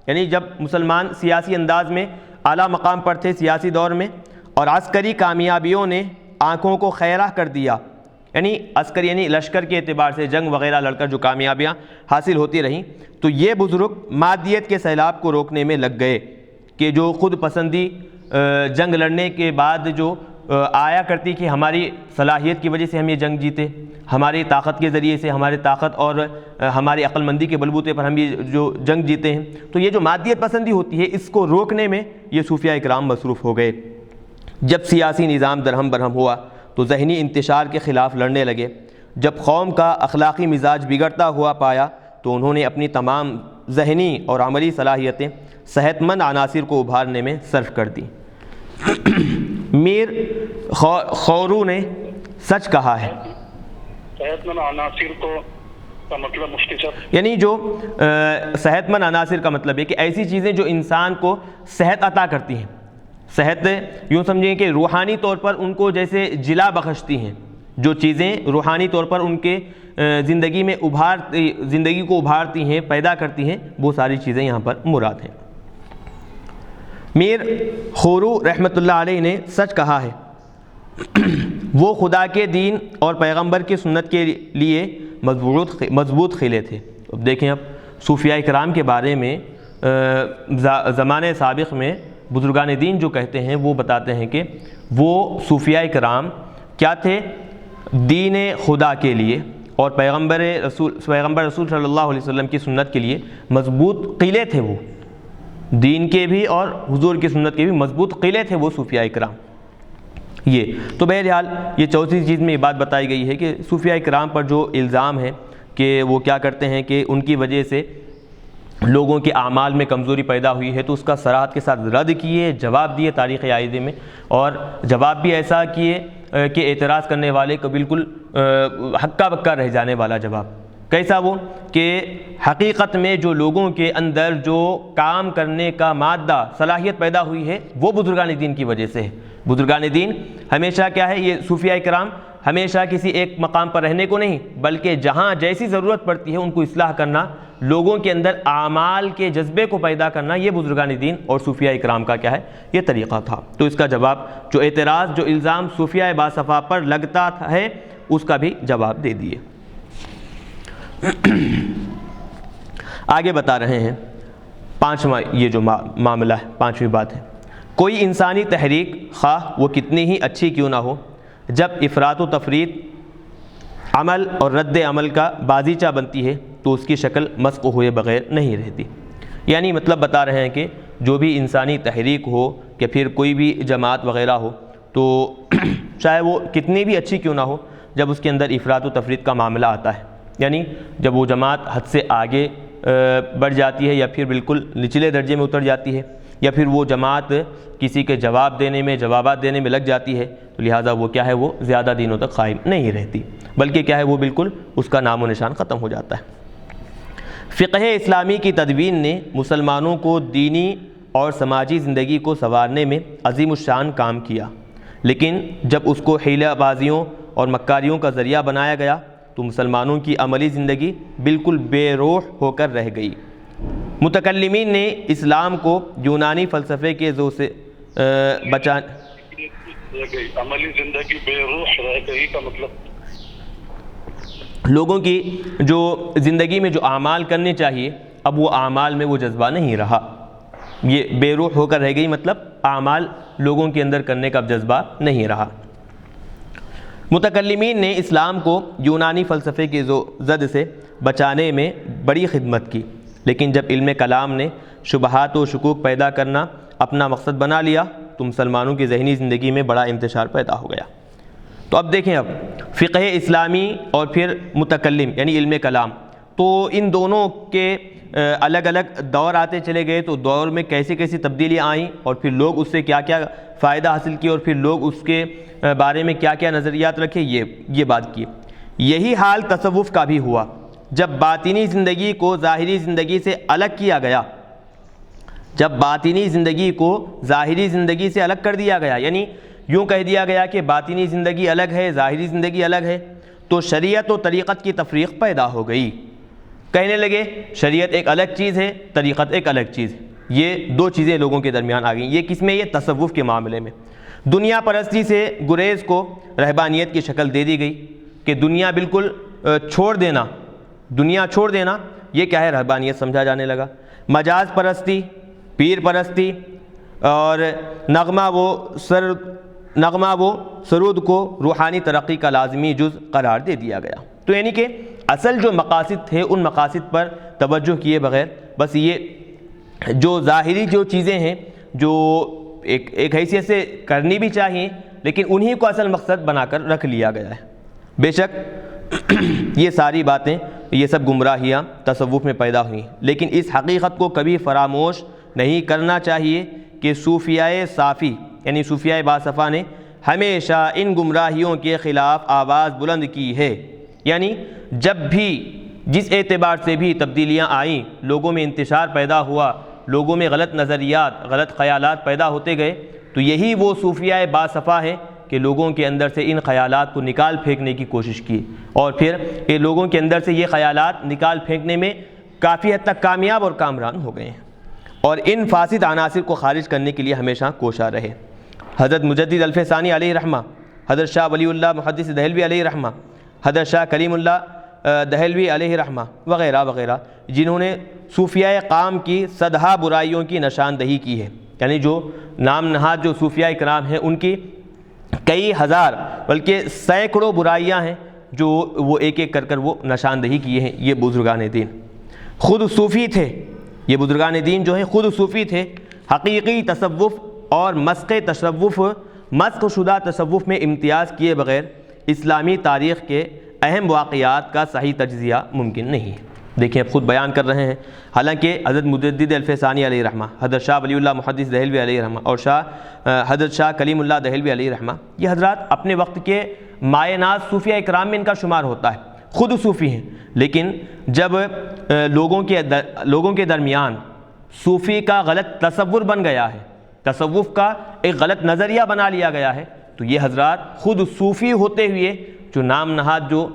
A: یعنی جب مسلمان سیاسی انداز میں اعلیٰ مقام پر تھے سیاسی دور میں، اور عسکری کامیابیوں نے آنکھوں کو خیرہ کر دیا، یعنی عسکری یعنی لشکر کے اعتبار سے جنگ وغیرہ لڑ کر جو کامیابیاں حاصل ہوتی رہیں، تو یہ بزرگ مادیت کے سیلاب کو روکنے میں لگ گئے کہ جو خود پسندی جنگ لڑنے کے بعد جو آیا کرتی کہ ہماری صلاحیت کی وجہ سے ہم یہ جنگ جیتے، ہماری طاقت کے ذریعے سے، ہماری طاقت اور ہماری عقل مندی کے بلبوتے پر ہم یہ جو جنگ جیتے ہیں، تو یہ جو مادیت پسندی ہوتی ہے اس کو روکنے میں یہ صوفیہ اکرام مصروف ہو گئے۔ جب سیاسی نظام درہم برہم ہوا تو ذہنی انتشار کے خلاف لڑنے لگے۔ جب قوم کا اخلاقی مزاج بگڑتا ہوا پایا تو انہوں نے اپنی تمام ذہنی اور عملی صلاحیتیں صحت مند عناصر کو ابھارنے میں صرف کر دیں۔ میر خورو نے سچ کہا ہے،
B: صحت مند عناصر کو کا مطلب مفتی صاحب؟
A: یعنی جو صحت مند عناصر کا مطلب ہے کہ ایسی چیزیں جو انسان کو صحت عطا کرتی ہیں، صحت یوں سمجھیں کہ روحانی طور پر ان کو جیسے جلا بخشتی ہیں، جو چیزیں روحانی طور پر ان کے زندگی میں زندگی کو ابھارتی ہیں، پیدا کرتی ہیں، وہ ساری چیزیں یہاں پر مراد ہیں۔ میر خورو رحمۃ اللہ علیہ نے سچ کہا ہے، وہ خدا کے دین اور پیغمبر کی سنت کے لیے مضبوط خلے تھے۔ اب دیکھیں، اب صوفیاء کرام کے بارے میں زمانے سابق میں بزرگان دین جو کہتے ہیں وہ بتاتے ہیں کہ وہ صوفیاء کرام کیا تھے؟ دین خدا کے لیے اور پیغمبر رسول صلی اللہ علیہ وسلم کی سنت کے لیے مضبوط قلعے تھے، وہ دین کے بھی اور حضور کی سنت کے بھی مضبوط قلعے تھے وہ صوفیاء کرام۔ یہ تو بہرحال یہ چوتھی چیز میں یہ بات بتائی گئی ہے کہ صوفیاء کرام پر جو الزام ہے کہ وہ کیا کرتے ہیں کہ ان کی وجہ سے لوگوں کے اعمال میں کمزوری پیدا ہوئی ہے، تو اس کا صراحت کے ساتھ رد کیے، جواب دیے تاریخ عائدے میں، اور جواب بھی ایسا کیے کہ اعتراض کرنے والے کو بالکل ہکا بکا رہ جانے والا جواب۔ کیسا وہ کہ حقیقت میں جو لوگوں کے اندر جو کام کرنے کا مادہ صلاحیت پیدا ہوئی ہے وہ بزرگان دین کی وجہ سے ہے۔ بزرگان دین ہمیشہ کیا ہے، یہ صوفیاء کرام ہمیشہ کسی ایک مقام پر رہنے کو نہیں، بلکہ جہاں جیسی ضرورت پڑتی ہے ان کو اصلاح کرنا، لوگوں کے اندر اعمال کے جذبے کو پیدا کرنا، یہ بزرگان دین اور صوفیاء کرام کا کیا ہے، یہ طریقہ تھا۔ تو اس کا جواب، جو اعتراض، جو الزام صوفیاء باصفا پر لگتا ہے، اس کا بھی جواب دے دیے۔ آگے بتا رہے ہیں پانچواں یہ جو معاملہ ہے، پانچویں بات ہے، کوئی انسانی تحریک خواہ وہ کتنی ہی اچھی کیوں نہ ہو، جب افراط و تفریط عمل اور رد عمل کا بازیچہ بنتی ہے تو اس کی شکل مسخ ہوئے بغیر نہیں رہتی۔ یعنی مطلب بتا رہے ہیں کہ جو بھی انسانی تحریک ہو کہ پھر کوئی بھی جماعت وغیرہ ہو، تو چاہے وہ کتنی بھی اچھی کیوں نہ ہو، جب اس کے اندر افراط و تفریط کا معاملہ آتا ہے، یعنی جب وہ جماعت حد سے آگے بڑھ جاتی ہے یا پھر بالکل نچلے درجے میں اتر جاتی ہے، یا پھر وہ جماعت کسی کے جوابات دینے میں لگ جاتی ہے، تو لہٰذا وہ کیا ہے، وہ زیادہ دنوں تک قائم نہیں رہتی، بلکہ کیا ہے، وہ بالکل اس کا نام و نشان ختم ہو جاتا ہے۔ فقہ اسلامی کی تدوین نے مسلمانوں کو دینی اور سماجی زندگی کو سنوارنے میں عظیم الشان کام کیا، لیکن جب اس کو حیلہ بازیوں اور مکاریوں کا ذریعہ بنایا گیا تو مسلمانوں کی عملی زندگی بالکل بے روح ہو کر رہ گئی۔ متکلمین نے اسلام کو یونانی فلسفے کے ذو سے
B: عملی زندگی بے روح رہ گئی کا مطلب
A: لوگوں کی جو زندگی میں جو اعمال کرنے چاہیے، اب وہ اعمال میں وہ جذبہ نہیں رہا، یہ بے روح ہو کر رہ گئی، مطلب اعمال لوگوں کے اندر کرنے کا جذبہ نہیں رہا۔ متکلمین نے اسلام کو یونانی فلسفے کی زد سے بچانے میں بڑی خدمت کی، لیکن جب علم کلام نے شبہات و شکوک پیدا کرنا اپنا مقصد بنا لیا تو مسلمانوں کی ذہنی زندگی میں بڑا انتشار پیدا ہو گیا۔ تو اب دیکھیں، اب فقہ اسلامی اور پھر متکلم یعنی علم کلام، تو ان دونوں کے الگ الگ دور آتے چلے گئے، تو دور میں کیسی کیسی تبدیلیاں آئیں اور پھر لوگ اس سے کیا کیا فائدہ حاصل کیے اور پھر لوگ اس کے بارے میں کیا کیا نظریات رکھے، یہ بات کی۔ یہی حال تصوف کا بھی ہوا، جب باطنی زندگی کو ظاہری زندگی سے الگ کیا گیا، جب باطنی زندگی کو ظاہری زندگی سے الگ کر دیا گیا، یعنی یوں کہہ دیا گیا کہ باطنی زندگی الگ ہے، ظاہری زندگی الگ ہے، تو شریعت و طریقت کی تفریق پیدا ہو گئی۔ کہنے لگے شریعت ایک الگ چیز ہے، طریقت ایک الگ چیز ہے، یہ دو چیزیں لوگوں کے درمیان آ گئیں۔ یہ کس میں؟ یہ تصوف کے معاملے میں۔ دنیا پرستی سے گریز کو رہبانیت کی شکل دے دی گئی کہ دنیا بالکل چھوڑ دینا، یہ کیا ہے، رہبانیت سمجھا جانے لگا۔ مجاز پرستی، پیر پرستی اور نغمہ و سرود کو روحانی ترقی کا لازمی جز قرار دے دیا گیا۔ تو یعنی کہ اصل جو مقاصد تھے ان مقاصد پر توجہ کیے بغیر بس یہ جو ظاہری جو چیزیں ہیں جو ایک حیثیت سے کرنی بھی چاہیے، لیکن انہی کو اصل مقصد بنا کر رکھ لیا گیا ہے۔ بے شک یہ ساری باتیں، یہ سب گمراہیاں تصوف میں پیدا ہوئیں، لیکن اس حقیقت کو کبھی فراموش نہیں کرنا چاہیے کہ صوفیاء صافی یعنی صوفیاء باصفا نے ہمیشہ ان گمراہیوں کے خلاف آواز بلند کی ہے۔ یعنی جب بھی جس اعتبار سے بھی تبدیلیاں آئیں، لوگوں میں انتشار پیدا ہوا، لوگوں میں غلط نظریات، غلط خیالات پیدا ہوتے گئے، تو یہی وہ صوفیاء باصفا ہیں کہ لوگوں کے اندر سے ان خیالات کو نکال پھینکنے کی کوشش کی، اور پھر یہ لوگوں کے اندر سے یہ خیالات نکال پھینکنے میں کافی حد تک کامیاب اور کامران ہو گئے ہیں، اور ان فاسد عناصر کو خارج کرنے کے لیے ہمیشہ کوشاں رہے۔ حضرت مجدد الفسانی علیہ رحمہ، حضرت شاہ ولی اللہ محدث دہلوی علیہ رحمہ، حضرت شاہ کلیم اللہ دہلوی علیہ رحمہ وغیرہ وغیرہ، جنہوں نے صوفیاء قام کی صدہا برائیوں کی نشاندہی کی ہے، یعنی جو نام نہاد جو صوفیاء کرام ہیں ان کی کئی ہزار بلکہ سینکڑوں برائیاں ہیں جو وہ ایک ایک کر وہ نشاندہی کیے ہیں۔ یہ بزرگان دین خود صوفی تھے، یہ بزرگان دین جو ہیں خود صوفی تھے، حقیقی تصوف اور مسخ شدہ تصوف میں امتیاز کیے بغیر اسلامی تاریخ کے اہم واقعات کا صحیح تجزیہ ممکن نہیں ہے۔ دیکھیں اب خود بیان کر رہے ہیں، حالانکہ حضرت مجدد الفسانی علیہ رحمہ، حضرت شاہ ولی اللہ محدث دہلوی علیہ رحمہ اور حضرت شاہ کلیم اللہ دہلوی علیہ رحمہ، یہ حضرات اپنے وقت کے مایہ ناز صوفیاء کرام میں ان کا شمار ہوتا ہے، خود صوفی ہیں، لیکن جب لوگوں کے درمیان صوفی کا غلط تصور بن گیا ہے، تصوف کا ایک غلط نظریہ بنا لیا گیا ہے، تو یہ حضرات خود صوفی ہوتے ہوئے جو نام نہاد جو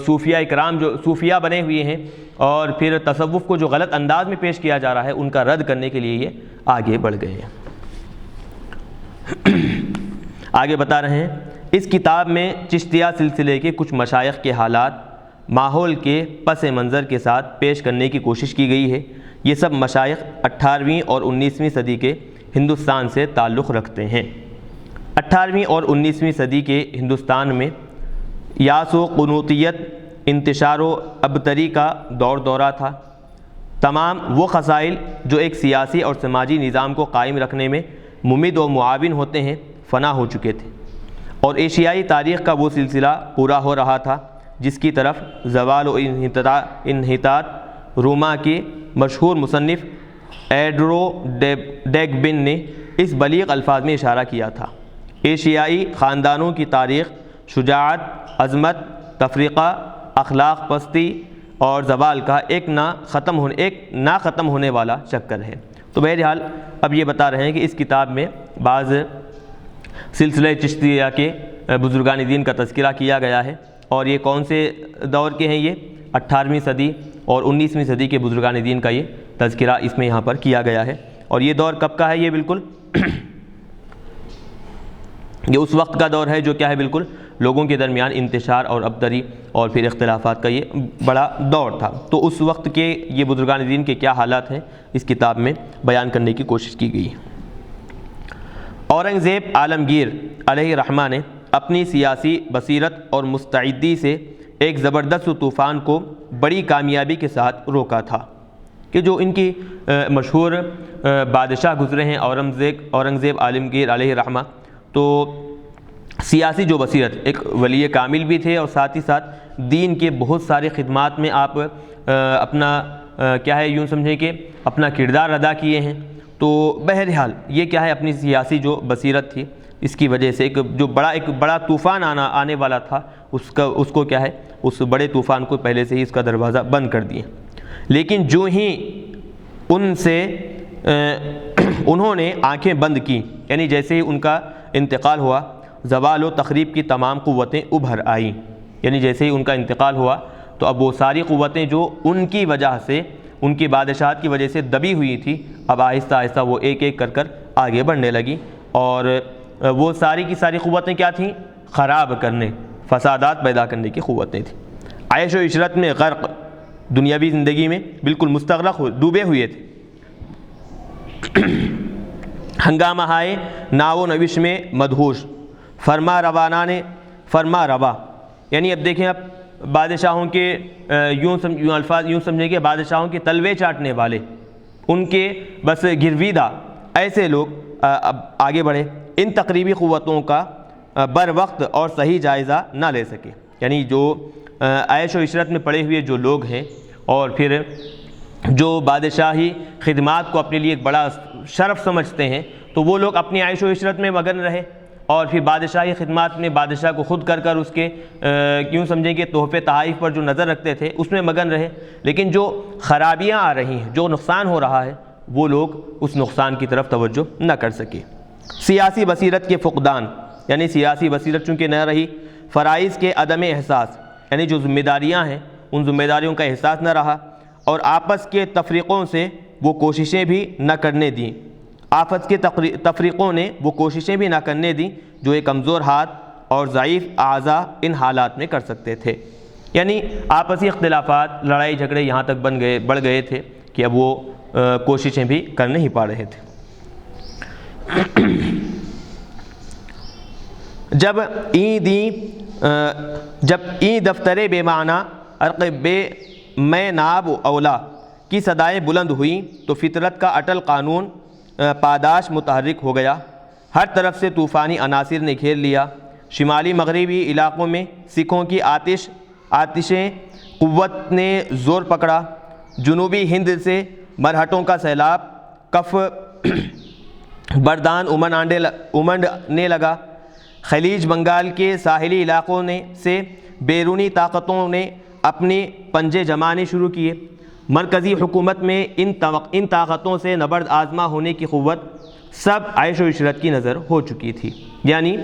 A: صوفیاء کرام جو صوفیاء بنے ہوئے ہیں اور پھر تصوف کو جو غلط انداز میں پیش کیا جا رہا ہے ان کا رد کرنے کے لیے یہ آگے بڑھ گئے ہیں۔ آگے بتا رہے ہیں، اس کتاب میں چشتیہ سلسلے کے کچھ مشائخ کے حالات ماحول کے پس منظر کے ساتھ پیش کرنے کی کوشش کی گئی ہے۔ یہ سب مشائخ 18ویں اور 19ویں صدی کے ہندوستان سے تعلق رکھتے ہیں۔ 18ویں اور 19ویں صدی کے ہندوستان میں یاس و قنوطیت، انتشار و ابتری کا دورہ تھا۔ تمام وہ خصائل جو ایک سیاسی اور سماجی نظام کو قائم رکھنے میں ممد و معاون ہوتے ہیں فنا ہو چکے تھے، اور ایشیائی تاریخ کا وہ سلسلہ پورا ہو رہا تھا جس کی طرف زوال و انحطاط روما کے مشہور مصنف ایڈرو ڈیگبن نے اس بلیغ الفاظ میں اشارہ کیا تھا۔ ایشیائی خاندانوں کی تاریخ شجاعت، عظمت، تفریقہ، اخلاق پستی اور زوال کا ایک نہ ختم ہونے والا چکر ہے۔ تو بہرحال اب یہ بتا رہے ہیں کہ اس کتاب میں بعض سلسلہ چشتیہ کے بزرگان دین کا تذکرہ کیا گیا ہے، اور یہ کون سے دور کے ہیں؟ یہ 18ویں صدی اور 19ویں صدی کے بزرگان دین کا یہ تذکرہ اس میں یہاں پر کیا گیا ہے۔ اور یہ دور کب کا ہے؟ یہ بالکل یہ اس وقت کا دور ہے جو کیا ہے، بالکل لوگوں کے درمیان انتشار اور ابتری اور پھر اختلافات کا یہ بڑا دور تھا۔ تو اس وقت کے یہ بزرگان دین کے کیا حالات ہیں اس کتاب میں بیان کرنے کی کوشش کی گئی ہے۔ اورنگزیب عالمگیر علیہ رحمہ نے اپنی سیاسی بصیرت اور مستعدی سے ایک زبردست طوفان کو بڑی کامیابی کے ساتھ روکا تھا کہ جو ان کی مشہور بادشاہ گزرے ہیں اورنگزیب عالمگیر علیہ رحمہ، تو سیاسی جو بصیرت، ایک ولی کامل بھی تھے اور ساتھ ہی ساتھ دین کے بہت سارے خدمات میں آپ اپنا کیا ہے یوں سمجھیں کہ اپنا کردار ادا کیے ہیں۔ تو بہرحال یہ کیا ہے، اپنی سیاسی جو بصیرت تھی اس کی وجہ سے ایک بڑا طوفان آنے والا تھا، اس کو کیا ہے، اس بڑے طوفان کو پہلے سے ہی اس کا دروازہ بند کر دیے۔ لیکن جو ہی انہوں نے آنکھیں بند کی، یعنی جیسے ہی ان کا انتقال ہوا، زوال و تخریب کی تمام قوتیں ابھر آئیں، یعنی جیسے ہی ان کا انتقال ہوا تو اب وہ ساری قوتیں جو ان کی وجہ سے، ان کی بادشاہت کی وجہ سے دبی ہوئی تھی، اب آہستہ آہستہ وہ ایک ایک کر آگے بڑھنے لگی، اور وہ ساری کی ساری قوتیں کیا تھیں؟ خراب کرنے، فسادات پیدا کرنے کی قوتیں تھیں۔ عیش و عشرت میں غرق، دنیاوی زندگی میں بالکل مستغرق ڈوبے ہوئے تھے۔ ہنگامہ ہائے ناو و نوش میں مدہوش، فرما روا، یعنی اب دیکھیں، اب بادشاہوں کے یوں سمجھیں کہ بادشاہوں کے تلوے چاٹنے والے، ان کے بس گرویدہ ایسے لوگ اب آگے بڑھے، ان تقریبی قوتوں کا بر وقت اور صحیح جائزہ نہ لے سکے، یعنی جو عیش و عشرت میں پڑے ہوئے جو لوگ ہیں اور پھر جو بادشاہی خدمات کو اپنے لیے ایک بڑا شرف سمجھتے ہیں، تو وہ لوگ اپنی عیش و عشرت میں مگن رہے اور پھر بادشاہی خدمات میں بادشاہ کو خود کر اس کے کیوں سمجھیں کہ تحفے تحائف پر جو نظر رکھتے تھے اس میں مگن رہے، لیکن جو خرابیاں آ رہی ہیں، جو نقصان ہو رہا ہے، وہ لوگ اس نقصان کی طرف توجہ نہ کر سکے۔ سیاسی بصیرت کے فقدان، یعنی سیاسی بصیرت چونکہ نہ رہی، فرائض کے عدم احساس، یعنی جو ذمہ داریاں ہیں ان ذمہ داریوں کا احساس نہ رہا، اور آپس کے تفریقوں سے وہ کوششیں بھی نہ کرنے دیں، آپس کے تفریقوں نے وہ کوششیں بھی نہ کرنے دیں جو ایک کمزور ہاتھ اور ضعیف اعضاء ان حالات میں کر سکتے تھے۔ یعنی آپسی اختلافات، لڑائی جھگڑے یہاں تک بڑھ گئے تھے کہ اب وہ کوششیں بھی کر نہیں پا رہے تھے۔ جب این دفتر بے معنی عرق بے میں ناب اولا کی صدائیں بلند ہوئیں تو فطرت کا اٹل قانون پاداش متحرک ہو گیا، ہر طرف سے طوفانی عناصر نے گھیر لیا۔ شمالی مغربی علاقوں میں سکھوں کی آتشیں قوت نے زور پکڑا، جنوبی ہند سے مرہٹوں کا سیلاب کف بردان امنڈنے لگا، خلیج بنگال کے ساحلی علاقوں سے بیرونی طاقتوں نے اپنے پنجے جمانے شروع کیے۔ مرکزی حکومت میں ان طاقتوں سے نبرد آزما ہونے کی قوت سب عیش و عشرت کی نظر ہو چکی تھی۔ یعنی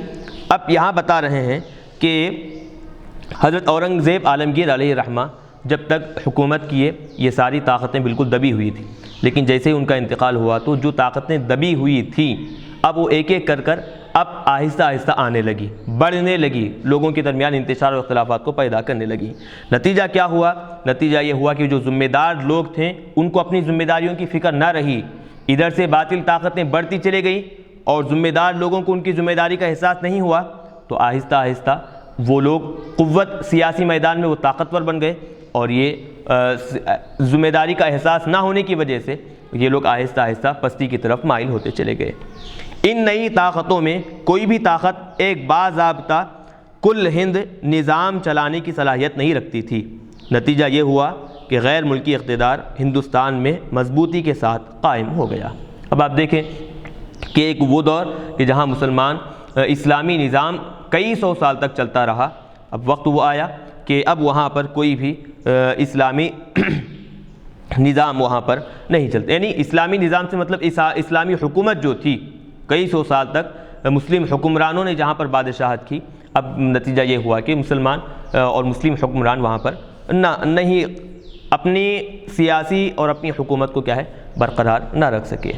A: اب یہاں بتا رہے ہیں کہ حضرت اورنگزیب عالمگیر علیہ الرحمہ جب تک حکومت کیے یہ ساری طاقتیں بالکل دبی ہوئی تھیں، لیکن جیسے ان کا انتقال ہوا تو جو طاقتیں دبی ہوئی تھیں اب وہ ایک ایک کر اب آہستہ آہستہ آنے لگی، بڑھنے لگی، لوگوں کے درمیان انتشار اور اختلافات کو پیدا کرنے لگی۔ نتیجہ کیا ہوا؟ نتیجہ یہ ہوا کہ جو ذمہ دار لوگ تھے ان کو اپنی ذمہ داریوں کی فکر نہ رہی، ادھر سے باطل طاقتیں بڑھتی چلے گئی اور ذمہ دار لوگوں کو ان کی ذمہ داری کا احساس نہیں ہوا، تو آہستہ آہستہ وہ لوگ قوت سیاسی میدان میں وہ طاقتور بن گئے، اور یہ ذمہ داری کا احساس نہ ہونے کی وجہ سے یہ لوگ آہستہ آہستہ پستی کی طرف مائل ہوتے چلے گئے۔ ان نئی طاقتوں میں کوئی بھی طاقت ایک باضابطہ کل ہند نظام چلانے کی صلاحیت نہیں رکھتی تھی۔ نتیجہ یہ ہوا کہ غیر ملکی اقتدار ہندوستان میں مضبوطی کے ساتھ قائم ہو گیا۔ اب آپ دیکھیں کہ ایک وہ دور کہ جہاں مسلمان اسلامی نظام کئی سو سال تک چلتا رہا، اب وقت وہ آیا کہ اب وہاں پر کوئی بھی اسلامی نظام وہاں پر نہیں چلتا، یعنی اسلامی نظام سے مطلب اسلامی حکومت جو تھی کئی سو سال تک مسلم حکمرانوں نے جہاں پر بادشاہت کی، اب نتیجہ یہ ہوا کہ مسلمان اور مسلم حکمران وہاں پر نہیں اپنی سیاسی اور اپنی حکومت کو کیا ہے برقرار نہ رکھ سکے۔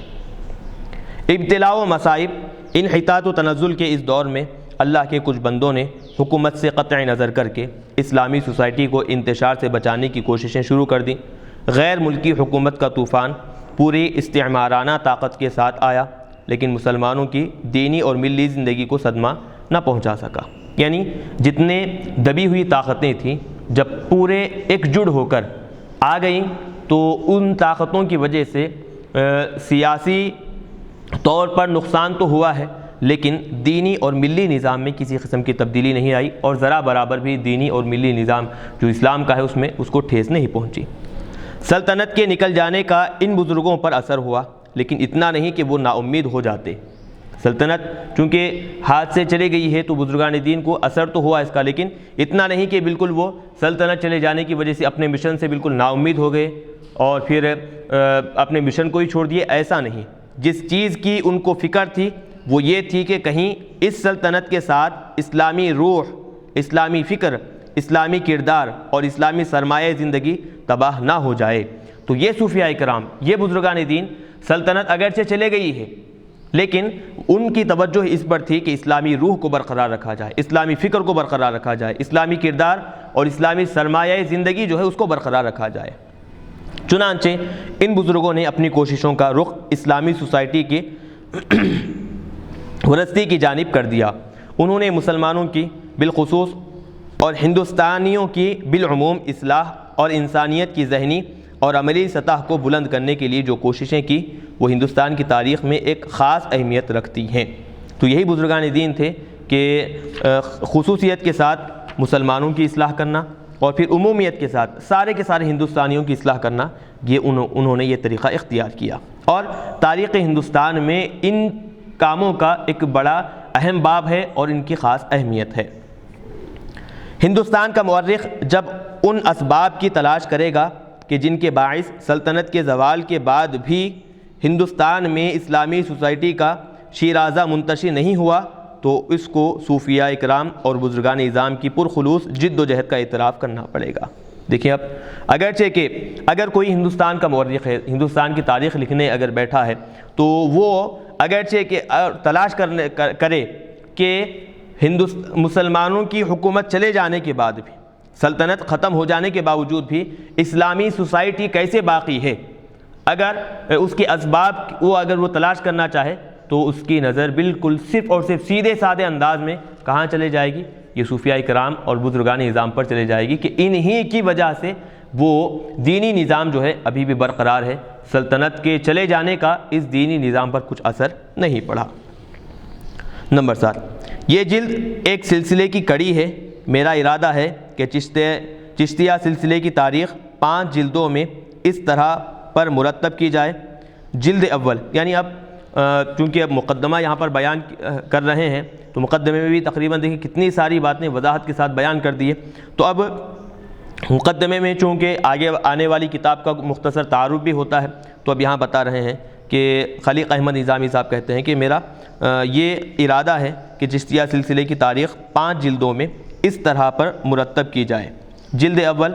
A: ابتلاء و مصائب، انحطاط و تنزل کے اس دور میں اللہ کے کچھ بندوں نے حکومت سے قطع نظر کر کے اسلامی سوسائٹی کو انتشار سے بچانے کی کوششیں شروع کر دیں۔ غیر ملکی حکومت کا طوفان پوری استعمارانہ طاقت کے ساتھ آیا، لیکن مسلمانوں کی دینی اور ملی زندگی کو صدمہ نہ پہنچا سکا۔ یعنی جتنے دبی ہوئی طاقتیں تھیں جب پورے ایک جڑ ہو کر آ گئیں تو ان طاقتوں کی وجہ سے سیاسی طور پر نقصان تو ہوا ہے، لیکن دینی اور ملی نظام میں کسی قسم کی تبدیلی نہیں آئی، اور ذرا برابر بھی دینی اور ملی نظام جو اسلام کا ہے اس میں اس کو ٹھیس نہیں پہنچی۔ سلطنت کے نکل جانے کا ان بزرگوں پر اثر ہوا، لیکن اتنا نہیں کہ وہ نا امید ہو جاتے۔ سلطنت چونکہ ہاتھ سے چلی گئی ہے تو بزرگان دین کو اثر تو ہوا اس کا، لیکن اتنا نہیں کہ بالکل وہ سلطنت چلے جانے کی وجہ سے اپنے مشن سے بالکل نا امید ہو گئے اور پھر اپنے مشن کو ہی چھوڑ دیے، ایسا نہیں۔ جس چیز کی ان کو فکر تھی وہ یہ تھی کہ کہیں اس سلطنت کے ساتھ اسلامی روح، اسلامی فکر، اسلامی کردار اور اسلامی سرمایہ زندگی تباہ نہ ہو جائے۔ تو یہ صوفیاء کرام، یہ بزرگان دین، سلطنت اگرچہ چلے گئی ہے لیکن ان کی توجہ اس پر تھی کہ اسلامی روح کو برقرار رکھا جائے، اسلامی فکر کو برقرار رکھا جائے، اسلامی کردار اور اسلامی سرمایہ زندگی جو ہے اس کو برقرار رکھا جائے۔ چنانچہ ان بزرگوں نے اپنی کوششوں کا رخ اسلامی سوسائٹی کی ورثی کی جانب کر دیا۔ انہوں نے مسلمانوں کی بالخصوص اور ہندوستانیوں کی بالعموم اصلاح اور انسانیت کی ذہنی اور عملی سطح کو بلند کرنے کے لیے جو کوششیں کی وہ ہندوستان کی تاریخ میں ایک خاص اہمیت رکھتی ہیں۔ تو یہی بزرگان دین تھے کہ خصوصیت کے ساتھ مسلمانوں کی اصلاح کرنا اور پھر عمومیت کے ساتھ سارے کے سارے ہندوستانیوں کی اصلاح کرنا، یہ انہوں نے یہ طریقہ اختیار کیا، اور تاریخ ہندوستان میں ان کاموں کا ایک بڑا اہم باب ہے اور ان کی خاص اہمیت ہے۔ ہندوستان کا مورخ جب ان اسباب کی تلاش کرے گا کہ جن کے باعث سلطنت کے زوال کے بعد بھی ہندوستان میں اسلامی سوسائٹی کا شیرازہ منتشر نہیں ہوا، تو اس کو صوفیاء اکرام اور بزرگان نظام کی پرخلوص جد و جہد کا اعتراف کرنا پڑے گا۔ دیکھیں اب اگرچہ کہ اگر کوئی ہندوستان کا مورخ ہے، ہندوستان کی تاریخ لکھنے اگر بیٹھا ہے، تو وہ اگرچہ کہ تلاش کرے کہ مسلمانوں کی حکومت چلے جانے کے بعد بھی، سلطنت ختم ہو جانے کے باوجود بھی اسلامی سوسائٹی کیسے باقی ہے، اگر اس کے اسباب اگر وہ تلاش کرنا چاہے تو اس کی نظر بالکل صرف اور صرف سیدھے سادے انداز میں کہاں چلے جائے گی؟ یہ صوفیاء کرام اور بزرگان نظام پر چلے جائے گی کہ انہی کی وجہ سے وہ دینی نظام جو ہے ابھی بھی برقرار ہے، سلطنت کے چلے جانے کا اس دینی نظام پر کچھ اثر نہیں پڑا۔ نمبر 7، یہ جلد ایک سلسلے کی کڑی ہے۔ میرا ارادہ ہے کہ چشتیہ سلسلے کی تاریخ 5 جلدوں میں اس طرح پر مرتب کی جائے۔ جلد اول، یعنی اب چونکہ اب مقدمہ یہاں پر بیان کر رہے ہیں تو مقدمے میں بھی تقریباً دیکھیں کتنی ساری باتیں وضاحت کے ساتھ بیان کر دی ہے، تو اب مقدمے میں چونکہ آگے آنے والی کتاب کا مختصر تعارف بھی ہوتا ہے، تو اب یہاں بتا رہے ہیں کہ خلیق احمد نظامی صاحب کہتے ہیں کہ میرا یہ ارادہ ہے کہ چشتیہ سلسلے کی تاریخ 5 جلدوں میں اس طرح پر مرتب کی جائے۔ جلد اول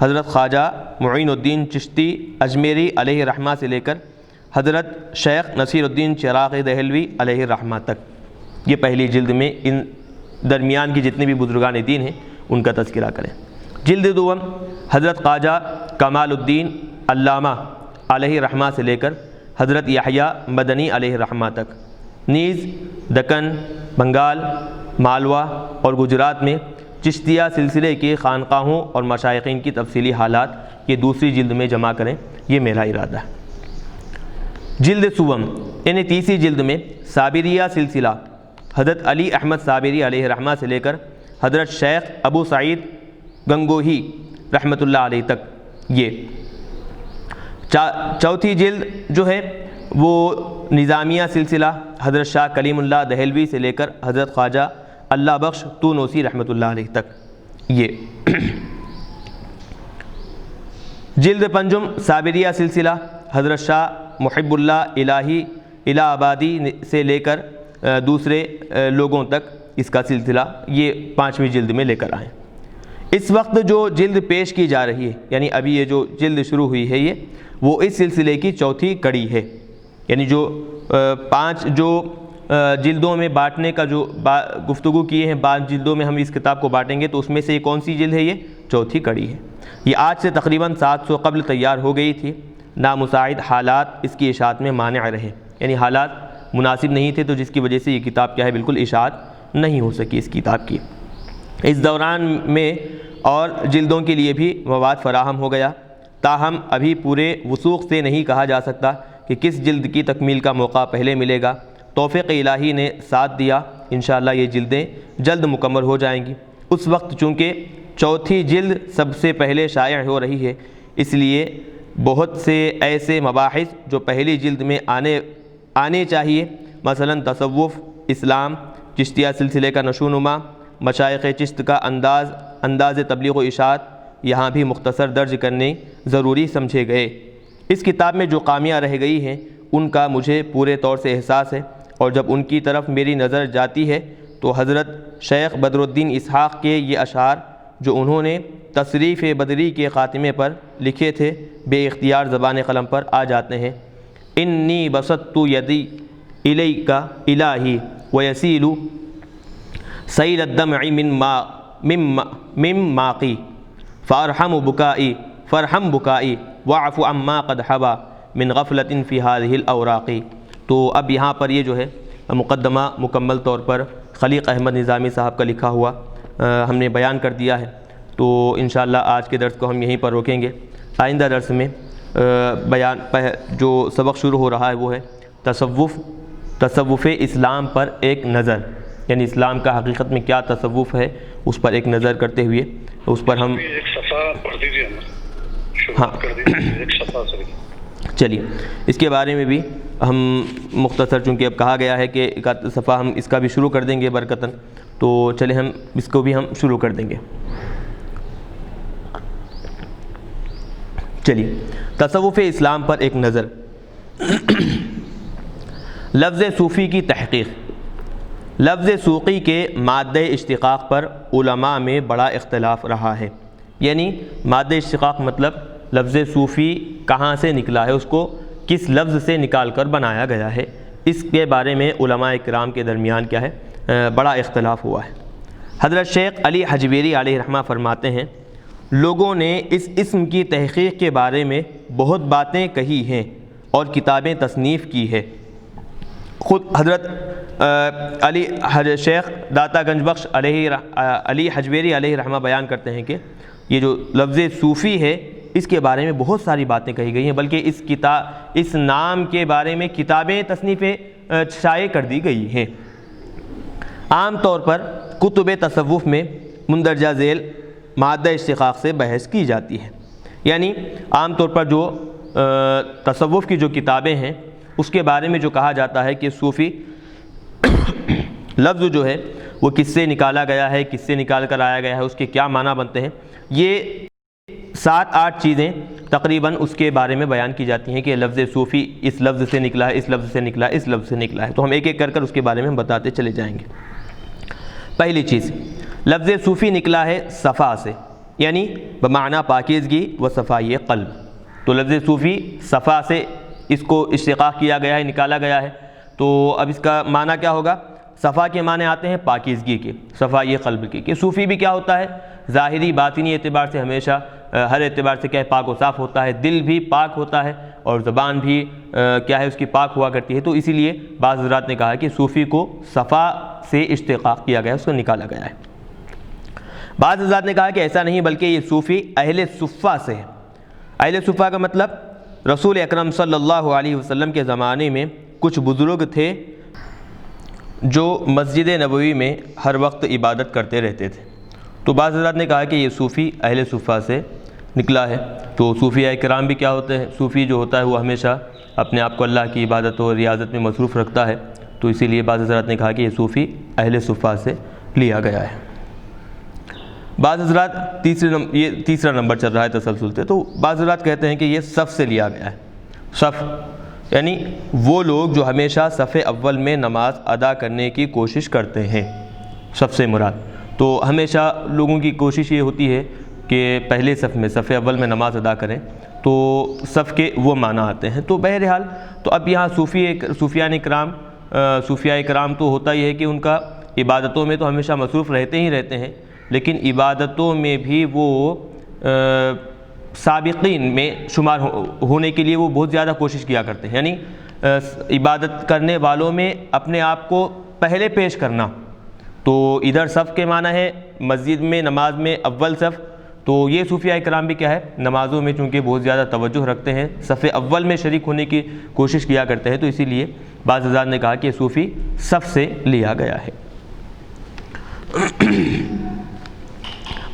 A: حضرت خواجہ معین الدین چشتی اجمیری علیہ رحمہ سے لے کر حضرت شیخ نصیر الدین چراغ دہلوی علیہ رحمہ تک، یہ پہلی جلد میں ان درمیان کی جتنے بھی بزرگان دین ہیں ان کا تذکرہ کریں۔ جلد دوم حضرت خواجہ کمال الدین علامہ علیہ رحمہ سے لے کر حضرت یحییٰ مدنی علیہ رحمہ تک، نیز دکن، بنگال، مالوا اور گجرات میں چشتیہ سلسلے کے خانقاہوں اور مشائخین کی تفصیلی حالات یہ دوسری جلد میں جمع کریں، یہ میرا ارادہ ہے۔ جلد سوم، یعنی تیسری جلد میں صابریہ سلسلہ حضرت علی احمد صابری علیہ رحمہ سے لے کر حضرت شیخ ابو سعید گنگوہی رحمۃ اللہ علیہ تک، یہ چوتھی جلد جو ہے وہ نظامیہ سلسلہ حضرت شاہ کلیم اللہ دہلوی سے لے کر حضرت خواجہ اللہ بخش تونوسی رحمۃ اللہ علیہ تک، یہ جلد پنجم صابریہ سلسلہ حضرت شاہ محب اللہ الہ آبادی سے لے کر دوسرے لوگوں تک اس کا سلسلہ، یہ 5ویں جلد میں لے کر آئیں۔ اس وقت جو جلد پیش کی جا رہی ہے، یعنی ابھی یہ جو جلد شروع ہوئی ہے یہ وہ اس سلسلے کی چوتھی کڑی ہے، یعنی جو 5 جو جلدوں میں بانٹنے کا جو گفتگو کیے ہیں، 5 جلدوں میں ہم اس کتاب کو بانٹیں گے، تو اس میں سے یہ کون سی جلد ہے؟ یہ چوتھی کڑی ہے۔ یہ آج سے تقریباً 700 قبل تیار ہو گئی تھی، نامساعد حالات اس کی اشاعت میں مانع رہے، یعنی حالات مناسب نہیں تھے، تو جس کی وجہ سے یہ کتاب کیا ہے بالکل اشاعت نہیں ہو سکی اس کتاب کی۔ اس دوران میں اور جلدوں کے لیے بھی مواد فراہم ہو گیا، تاہم ابھی پورے وثوق سے نہیں کہا جا سکتا کہ کس جلد کی تکمیل کا موقع پہلے ملے گا۔ توفیق الہی نے ساتھ دیا، انشاءاللہ یہ جلدیں جلد مکمل ہو جائیں گی۔ اس وقت چونکہ چوتھی جلد سب سے پہلے شائع ہو رہی ہے، اس لیے بہت سے ایسے مباحث جو پہلی جلد میں آنے چاہیے، مثلا تصوف، اسلام، چشتیہ سلسلے کا نشو و نما، مشائخ چشت کا انداز تبلیغ و اشاعت، یہاں بھی مختصر درج کرنے ضروری سمجھے گئے۔ اس کتاب میں جو خامیاں رہ گئی ہیں ان کا مجھے پورے طور سے احساس ہے، اور جب ان کی طرف میری نظر جاتی ہے تو حضرت شیخ بدر الدین اسحاق کے یہ اشعار جو انہوں نے تصریف بدری کے خاتمے پر لکھے تھے بے اختیار زبان قلم پر آ جاتے ہیں۔ انی بسطت یدی الیک الہی ویسیل سیل الدمع من ماقی فارحم بکائی واعف عما قد حبا من غفلت فی هذه الاوراق۔ تو اب یہاں پر یہ جو ہے مقدمہ مکمل طور پر خلیق احمد نظامی صاحب کا لکھا ہوا ہم نے بیان کر دیا ہے، تو انشاءاللہ آج کے درس کو ہم یہیں پر روکیں گے۔ آئندہ درس میں جو سبق شروع ہو رہا ہے وہ ہے تصوف اسلام پر ایک نظر، یعنی اسلام کا حقیقت میں کیا تصوف ہے اس پر ایک نظر کرتے ہوئے اس پر ہم
B: ایک صفحہ پڑھ دیجیے نا،
A: ہاں
B: کر دیجیے ایک صفحہ سے۔
A: چلیے اس کے بارے میں بھی ہم مختصر، چونکہ اب کہا گیا ہے کہ ایک صفحہ ہم اس کا بھی شروع کر دیں گے برکتاً، تو چلے ہم اس کو بھی ہم شروع کر دیں گے۔ چلیے تصوف اسلام پر ایک نظر۔ لفظ صوفی کی تحقیق۔ لفظ صوفی کے مادہ اشتقاق پر علماء میں بڑا اختلاف رہا ہے، یعنی مادہ اشتقاق مطلب لفظ صوفی کہاں سے نکلا ہے، اس کو کس لفظ سے نکال کر بنایا گیا ہے، اس کے بارے میں علماء کرام کے درمیان کیا ہے، بڑا اختلاف ہوا ہے۔ حضرت شیخ علی حجویری علیہ رحمہ فرماتے ہیں لوگوں نے اس اسم کی تحقیق کے بارے میں بہت باتیں کہی ہیں اور کتابیں تصنیف کی ہے۔ خود حضرت شیخ داتا گنج بخش علی حجویری علیہ رحمہ بیان کرتے ہیں کہ یہ جو لفظ صوفی ہے اس کے بارے میں بہت ساری باتیں کہی گئی ہیں، بلکہ اس نام کے بارے میں کتابیں تصنیفیں شائع کر دی گئی ہیں۔ عام طور پر کتب تصوف میں مندرجہ ذیل مادہ اشتقاق سے بحث کی جاتی ہے، یعنی عام طور پر جو تصوف کی جو کتابیں ہیں اس کے بارے میں جو کہا جاتا ہے کہ صوفی لفظ جو ہے وہ کس سے نکالا گیا ہے، کس سے نکال کر آیا گیا ہے، اس کے کیا معنی بنتے ہیں، یہ 7-8 چیزیں تقریباً اس کے بارے میں بیان کی جاتی ہیں کہ لفظ صوفی اس لفظ سے نکلا ہے، اس لفظ سے نکلا ہے، اس لفظ سے نکلا ہے۔ تو ہم ایک ایک کر اس کے بارے میں ہم بتاتے چلے جائیں گے۔ پہلی چیز، لفظ صوفی نکلا ہے صفا سے، یعنی بمعنی پاکیزگی و صفائی قلب۔ تو لفظ صوفی صفا سے اس کو اشتقاق کیا گیا ہے، نکالا گیا ہے۔ تو اب اس کا معنی کیا ہوگا؟ صفا کے معنی آتے ہیں پاکیزگی کے، صفائی قلب کے، کہ صوفی بھی کیا ہوتا ہے، ظاہری باطنی اعتبار سے ہمیشہ ہر اعتبار سے کیا ہے، پاک و صاف ہوتا ہے، دل بھی پاک ہوتا ہے اور زبان بھی کیا ہے اس کی پاک ہوا کرتی ہے۔ تو اسی لیے بعض حضرات نے کہا کہ صوفی کو صفا سے اشتقاق کیا گیا، اس کو نکالا گیا ہے۔ بعض حضرات نے کہا کہ ایسا نہیں، بلکہ یہ صوفی اہل صفہ سے ہے۔ اہل صفہ کا مطلب رسول اکرم صلی اللہ علیہ وسلم کے زمانے میں کچھ بزرگ تھے جو مسجد نبوی میں ہر وقت عبادت کرتے رہتے تھے۔ تو بعض حضرات نے کہا کہ یہ صوفی اہل صفہ سے نکلا ہے۔ تو صوفیاء کرام بھی کیا ہوتے ہیں، صوفی جو ہوتا ہے وہ ہمیشہ اپنے آپ کو اللہ کی عبادت و ریاضت میں مصروف رکھتا ہے، تو اسی لیے بعض حضرات نے کہا کہ یہ صوفی اہل صفہ سے لیا گیا ہے۔ بعض حضرات یہ تیسرا نمبر چل رہا ہے تسلسل سے، تو بعض حضرات کہتے ہیں کہ یہ صف سے لیا گیا ہے۔ صف یعنی وہ لوگ جو ہمیشہ صف اول میں نماز ادا کرنے کی کوشش کرتے ہیں، صف سے مراد۔ تو ہمیشہ لوگوں کی کوشش یہ ہوتی ہے کہ پہلے صف میں، صف اول میں نماز ادا کریں، تو صف کے وہ معنی آتے ہیں۔ تو بہرحال تو اب یہاں صوفیاء کرام تو ہوتا یہ ہے کہ ان کا عبادتوں میں تو ہمیشہ مصروف رہتے ہی رہتے ہیں، لیکن عبادتوں میں بھی وہ سابقین میں شمار ہونے کے لیے وہ بہت زیادہ کوشش کیا کرتے ہیں، یعنی عبادت کرنے والوں میں اپنے آپ کو پہلے پیش کرنا۔ تو ادھر صف کے معنی ہے مسجد میں نماز میں اول صف، تو یہ صوفیاء کرام بھی کیا ہے، نمازوں میں چونکہ بہت زیادہ توجہ رکھتے ہیں، صف اول میں شریک ہونے کی کوشش کیا کرتے ہیں، تو اسی لیے بعض حضرات نے کہا کہ صوفی صف سے لیا گیا ہے۔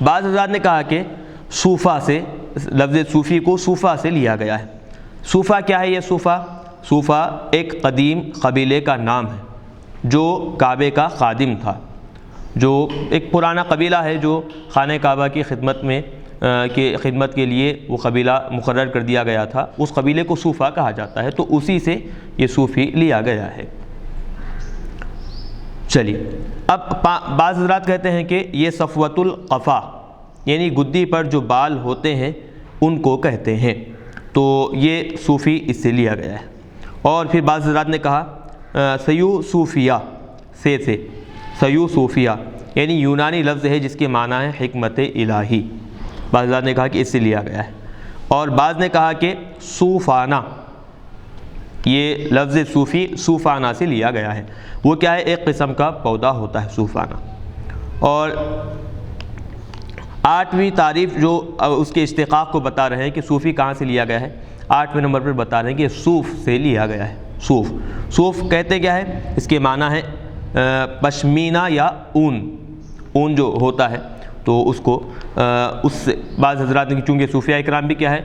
A: بعض حضرات نے کہا کہ صوفہ سے، لفظ صوفی کو صوفہ سے لیا گیا ہے۔ صوفہ کیا ہے؟ یہ صوفہ ایک قدیم قبیلے کا نام ہے جو کعبے کا خادم تھا، جو ایک پرانا قبیلہ ہے جو خانہ کعبہ کی خدمت کے لیے وہ قبیلہ مقرر کر دیا گیا تھا، اس قبیلے کو صوفہ کہا جاتا ہے، تو اسی سے یہ صوفی لیا گیا ہے۔ چلیے اب بعض حضرات کہتے ہیں کہ یہ صفوۃ القفا، یعنی گدی پر جو بال ہوتے ہیں ان کو کہتے ہیں، تو یہ صوفی اس سے لیا گیا ہے۔ اور پھر بعض حضرات نے کہا سیو صوفیہ سے سیو صوفیہ، یعنی یونانی لفظ ہے جس کے معنی ہے حکمت الہی، بعض حضرات نے کہا کہ اس سے لیا گیا ہے۔ اور بعض نے کہا کہ صوفانہ، یہ لفظ صوفی صوفانہ سے لیا گیا ہے۔ وہ کیا ہے؟ ایک قسم کا پودا ہوتا ہے صوفانہ۔ اور 8ویں تعریف جو اس کے اشتقاق کو بتا رہے ہیں کہ صوفی کہاں سے لیا گیا ہے، 8ویں نمبر پر بتا رہے ہیں کہ صوف سے لیا گیا ہے۔ صوف کہتے کیا ہے؟ اس کے معنی ہے پشمینہ یا اون جو ہوتا ہے، تو اس کو اس بعض حضرات نے چونکہ صوفیہ اکرام بھی کیا ہے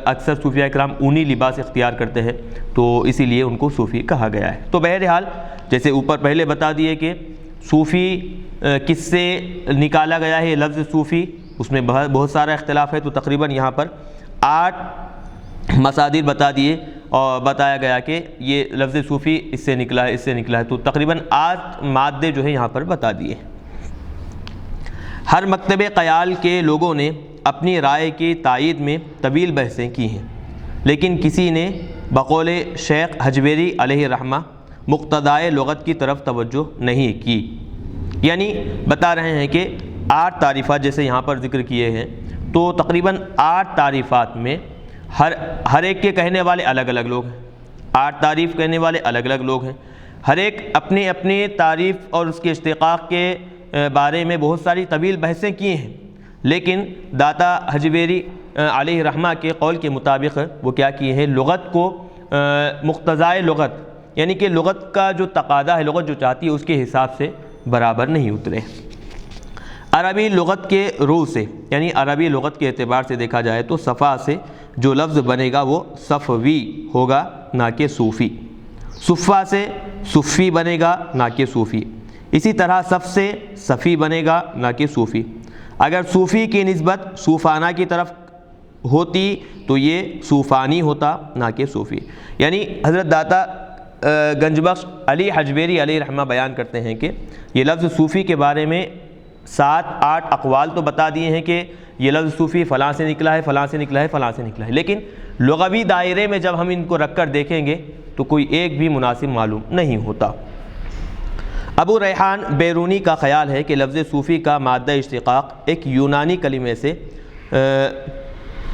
A: اکثر صوفیہ اکرام اونی لباس اختیار کرتے ہیں تو اسی لیے ان کو صوفی کہا گیا ہے۔ تو بہرحال جیسے اوپر پہلے بتا دیے کہ صوفی کس سے نکالا گیا ہے، یہ لفظ صوفی اس میں بہت سارا اختلاف ہے، تو تقریباً یہاں پر 8 مصادر بتا دیے اور بتایا گیا کہ یہ لفظ صوفی اس سے نکلا ہے، اس سے نکلا ہے، تو تقریباً 8 مادے جو ہے یہاں پر بتا دیے۔ ہر مکتب قیال کے لوگوں نے اپنی رائے کی تائید میں طویل بحثیں کی ہیں، لیکن کسی نے بقول شیخ حجویری علیہ رحمہ مقتضائے لغت کی طرف توجہ نہیں کی۔ یعنی بتا رہے ہیں کہ 8 تعریفات جیسے یہاں پر ذکر کیے ہیں، تو تقریباً 8 تعریفات میں ہر ایک کے کہنے والے الگ الگ لوگ ہیں، 8 تعریف کہنے والے الگ الگ لوگ ہیں، ہر ایک اپنے اپنے تعریف اور اس کے اشتقاق کے بارے میں بہت ساری طویل بحثیں کیے ہیں، لیکن داتا حجویری علیہ رحمہ کے قول کے مطابق وہ کیا کیے ہیں، لغت کو مقتضائے لغت یعنی کہ لغت کا جو تقاضا ہے، لغت جو چاہتی ہے اس کے حساب سے برابر نہیں اترے۔ عربی لغت کے رو سے یعنی عربی لغت کے اعتبار سے دیکھا جائے تو صفا سے جو لفظ بنے گا وہ صفوی ہوگا نہ کہ صوفی، صفا سے صفی بنے گا نہ کہ صوفی، اسی طرح صف سے صفی بنے گا نہ کہ صوفی۔ اگر صوفی کی نسبت صوفانہ کی طرف ہوتی تو یہ صوفانی ہوتا نہ کہ صوفی۔ یعنی حضرت داتا گنج بخش علی حجویری علیہ رحمہ بیان کرتے ہیں کہ یہ لفظ صوفی کے بارے میں 7-8 اقوال تو بتا دیے ہیں کہ یہ لفظ صوفی فلاں سے نکلا ہے، فلاں سے نکلا ہے، فلاں سے نکلا ہے، لیکن لغوی دائرے میں جب ہم ان کو رکھ کر دیکھیں گے تو کوئی ایک بھی مناسب معلوم نہیں ہوتا۔ ابو ریحان بیرونی کا خیال ہے کہ لفظ صوفی کا مادہ اشتقاق ایک یونانی کلمے سے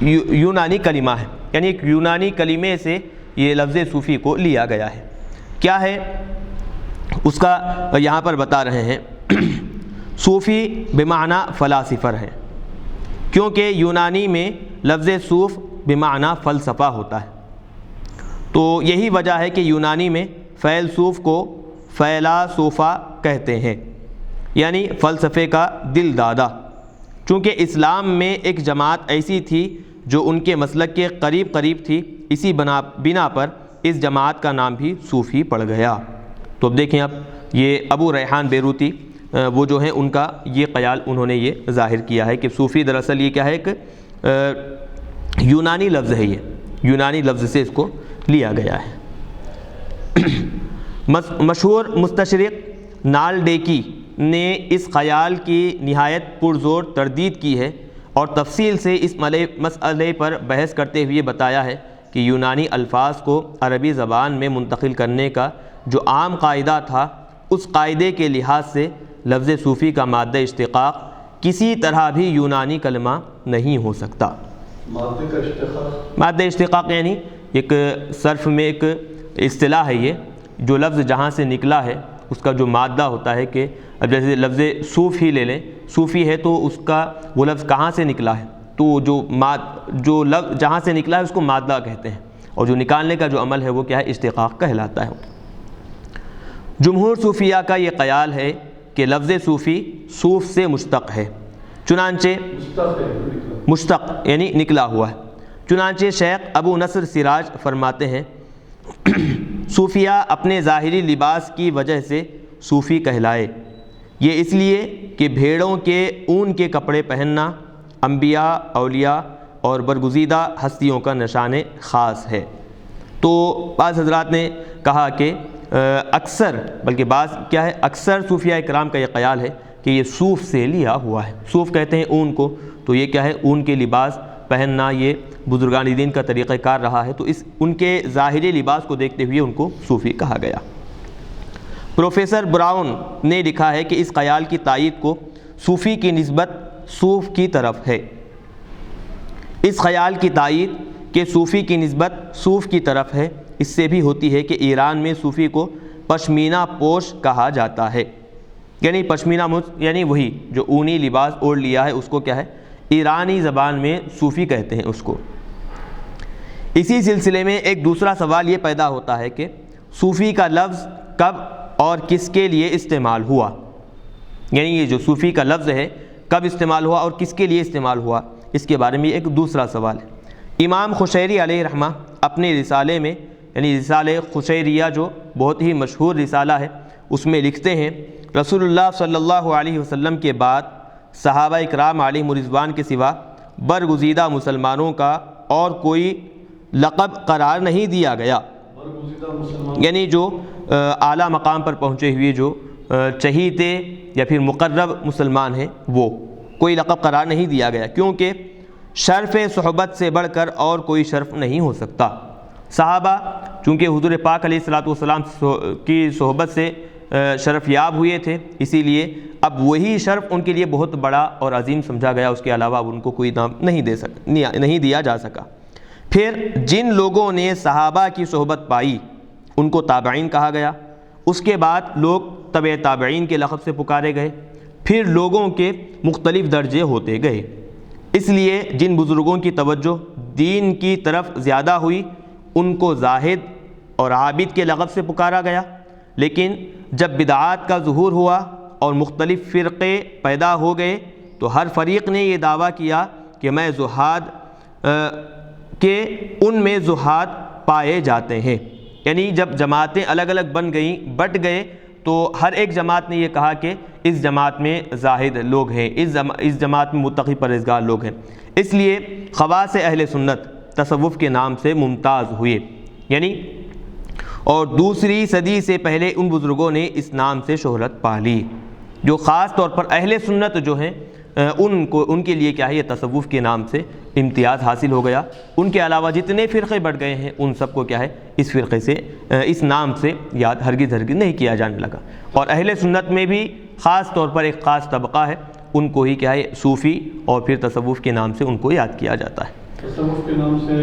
A: یونانی کلمہ ہے، یعنی ایک یونانی کلمے سے یہ لفظ صوفی کو لیا گیا ہے۔ کیا ہے اس کا یہاں پر بتا رہے ہیں، صوفی بمعنی فلاسفر ہے، کیونکہ یونانی میں لفظ صوف بمعنی فلسفہ ہوتا ہے، تو یہی وجہ ہے کہ یونانی میں فیلسوف کو فیلاسوفہ کہتے ہیں، یعنی فلسفے کا دل دادا۔ چونکہ اسلام میں ایک جماعت ایسی تھی جو ان کے مسلک کے قریب تھی، اسی بنا پر اس جماعت کا نام بھی صوفی پڑ گیا۔ تو اب دیکھیں، اب یہ ابو ریحان بیروتی وہ جو ہیں ان کا یہ خیال انہوں نے یہ ظاہر کیا ہے کہ صوفی دراصل یہ کیا ہے، ایک یونانی لفظ ہے، یہ یونانی لفظ سے اس کو لیا گیا ہے۔ مشہور مستشرق نالڈیکی نے اس خیال کی نہایت پرزور تردید کی ہے اور تفصیل سے اس مسئلے پر بحث کرتے ہوئے بتایا ہے کہ یونانی الفاظ کو عربی زبان میں منتقل کرنے کا جو عام قاعدہ تھا، اس قاعدے کے لحاظ سے لفظ صوفی کا مادہ اشتقاق کسی طرح بھی یونانی کلمہ نہیں ہو سکتا۔ مادہ اشتقاق یعنی ایک صرف میں ایک اصطلاح ہے، یہ جو لفظ جہاں سے نکلا ہے اس کا جو مادہ ہوتا ہے، کہ اب جیسے لفظ صوف ہی لے لیں، صوفی ہے تو اس کا وہ لفظ کہاں سے نکلا ہے، تو جو لفظ جہاں سے نکلا ہے اس کو مادہ کہتے ہیں، اور جو نکالنے کا جو عمل ہے وہ کیا ہے، اشتقاق کہلاتا ہے۔ جمہور صوفیہ کا یہ خیال ہے کہ لفظ صوفی صوف سے مشتق ہے، چنانچہ مشتق یعنی نکلا ہوا ہے۔ چنانچہ شیخ ابو نصر سراج فرماتے ہیں، صوفیہ اپنے ظاہری لباس کی وجہ سے صوفی کہلائے، یہ اس لیے کہ بھیڑوں کے اون کے کپڑے پہننا انبیاء، اولیاء اور برگزیدہ ہستیوں کا نشان خاص ہے۔ تو بعض حضرات نے کہا کہ اکثر، بلکہ بعض کیا ہے، اکثر صوفیہ اکرام کا یہ خیال ہے کہ یہ صوف سے لیا ہوا ہے۔ صوف کہتے ہیں اون کو، تو یہ کیا ہے، اون کے لباس پہننا یہ بزرگان دین کا طریقہ کار رہا ہے، تو ان کے ظاہری لباس کو دیکھتے ہوئے ان کو صوفی کہا گیا۔ پروفیسر براؤن نے لکھا ہے کہ اس خیال کی تائید کو صوفی کی نسبت صوف کی طرف ہے۔ اس خیال کی تائید کہ صوفی کی نسبت صوف کی طرف ہے اس سے بھی ہوتی ہے کہ ایران میں صوفی کو پشمینہ پوش کہا جاتا ہے، یعنی پشمینہ یعنی وہی جو اونی لباس اوڑھ لیا ہے اس کو کیا ہے، ایرانی زبان میں صوفی کہتے ہیں اس کو۔ اسی سلسلے میں ایک دوسرا سوال یہ پیدا ہوتا ہے کہ صوفی کا لفظ کب اور کس کے لیے استعمال ہوا، یعنی یہ جو صوفی کا لفظ ہے کب استعمال ہوا اور کس کے لیے استعمال ہوا، اس کے بارے میں ایک دوسرا سوال ہے۔ امام قشیری علیہ رحمہ اپنے رسالے میں، یعنی رسالہ قشیریہ جو بہت ہی مشہور رسالہ ہے، اس میں لکھتے ہیں رسول اللہ صلی اللہ علیہ وسلم کے بعد صحابہ اکرام علیہم رضوان کے سوا برگزیدہ مسلمانوں کا اور کوئی لقب قرار نہیں دیا گیا، یعنی جو اعلیٰ مقام پر پہنچے ہوئے جو چہیتے یا پھر مقرب مسلمان ہیں وہ کوئی لقب قرار نہیں دیا گیا، کیونکہ شرف صحبت سے بڑھ کر اور کوئی شرف نہیں ہو سکتا۔ صحابہ چونکہ حضور پاک علیہ الصلوۃ والسلام کی صحبت سے شرف یاب ہوئے تھے، اسی لیے اب وہی شرف ان کے لیے بہت بڑا اور عظیم سمجھا گیا، اس کے علاوہ اب ان کو کوئی نام نہیں دیا جا سکا۔ پھر جن لوگوں نے صحابہ کی صحبت پائی ان کو تابعین کہا گیا، اس کے بعد لوگ تبع تابعین کے لقب سے پکارے گئے، پھر لوگوں کے مختلف درجے ہوتے گئے۔ اس لیے جن بزرگوں کی توجہ دین کی طرف زیادہ ہوئی ان کو زاہد اور عابد کے لقب سے پکارا گیا، لیکن جب بدعات کا ظہور ہوا اور مختلف فرقے پیدا ہو گئے تو ہر فریق نے یہ دعویٰ کیا کہ میں زہاد کہ ان میں زہاد پائے جاتے ہیں، یعنی جب جماعتیں الگ الگ بن گئیں، بٹ گئے، تو ہر ایک جماعت نے یہ کہا کہ اس جماعت میں زاہد لوگ ہیں، اس جماعت میں متقی پرہیزگار لوگ ہیں، اس لیے خواص اہل سنت تصوف کے نام سے ممتاز ہوئے، یعنی اور دوسری صدی سے پہلے ان بزرگوں نے اس نام سے شہرت پا لی، جو خاص طور پر اہل سنت جو ہیں ان کے لیے کیا ہے، یہ تصوف کے نام سے امتیاز حاصل ہو گیا۔ ان کے علاوہ جتنے فرقے بڑھ گئے ہیں ان سب کو کیا ہے، اس فرقے سے اس نام سے یاد ہرگز نہیں کیا جانے لگا۔ اور اہل سنت میں بھی خاص طور پر ایک خاص طبقہ ہے، ان کو ہی کیا ہے صوفی اور پھر تصوف کے نام سے ان کو یاد کیا جاتا ہے۔
C: تصوف کے نام سے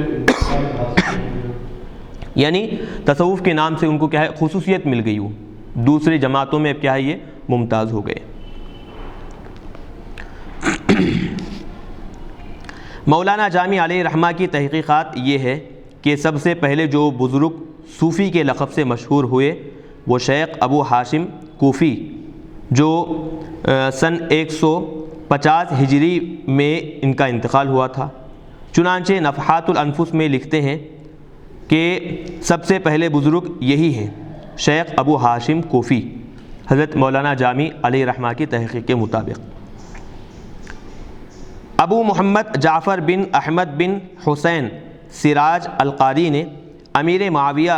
A: یعنی تصوف کے نام سے ان کو کیا ہے خصوصیت مل گئی، وہ دوسری جماعتوں میں اب کیا ہے یہ ممتاز ہو گئے۔ مولانا جامی علیہ رحمہ کی تحقیقات یہ ہے کہ سب سے پہلے جو بزرگ صوفی کے لقب سے مشہور ہوئے وہ شیخ ابو ہاشم کوفی، جو سن 150 ہجری میں ان کا انتقال ہوا تھا۔ چنانچہ نفحات الانفس میں لکھتے ہیں کہ سب سے پہلے بزرگ یہی ہیں، شیخ ابو ہاشم کوفی، حضرت مولانا جامی علیہ رحمہ کی تحقیق کے مطابق۔ ابو محمد جعفر بن احمد بن حسین سراج القاری نے امیر معاویہ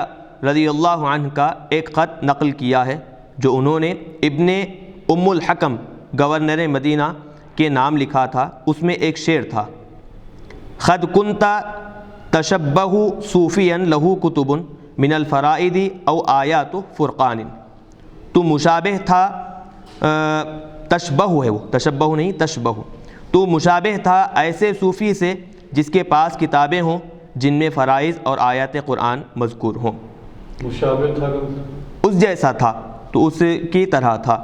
A: رضی اللہ عنہ کا ایک خط نقل کیا ہے جو انہوں نے ابن ام الحکم گورنر مدینہ کے نام لکھا تھا۔ اس میں ایک شعر تھا، خد کنتا تشبہ صوفیا لہو کتب من الفرائد او آیات فرقان، تو مشابہ تھا، تشبہ ہے وہ، تشبہ نہیں تشبہ، تو مشابہ تھا ایسے صوفی سے جس کے پاس کتابیں ہوں جن میں فرائض اور آیات قرآن مذکور ہوں۔
C: مشابہ تھا،
A: اس جیسا تھا، تو اس کی طرح تھا۔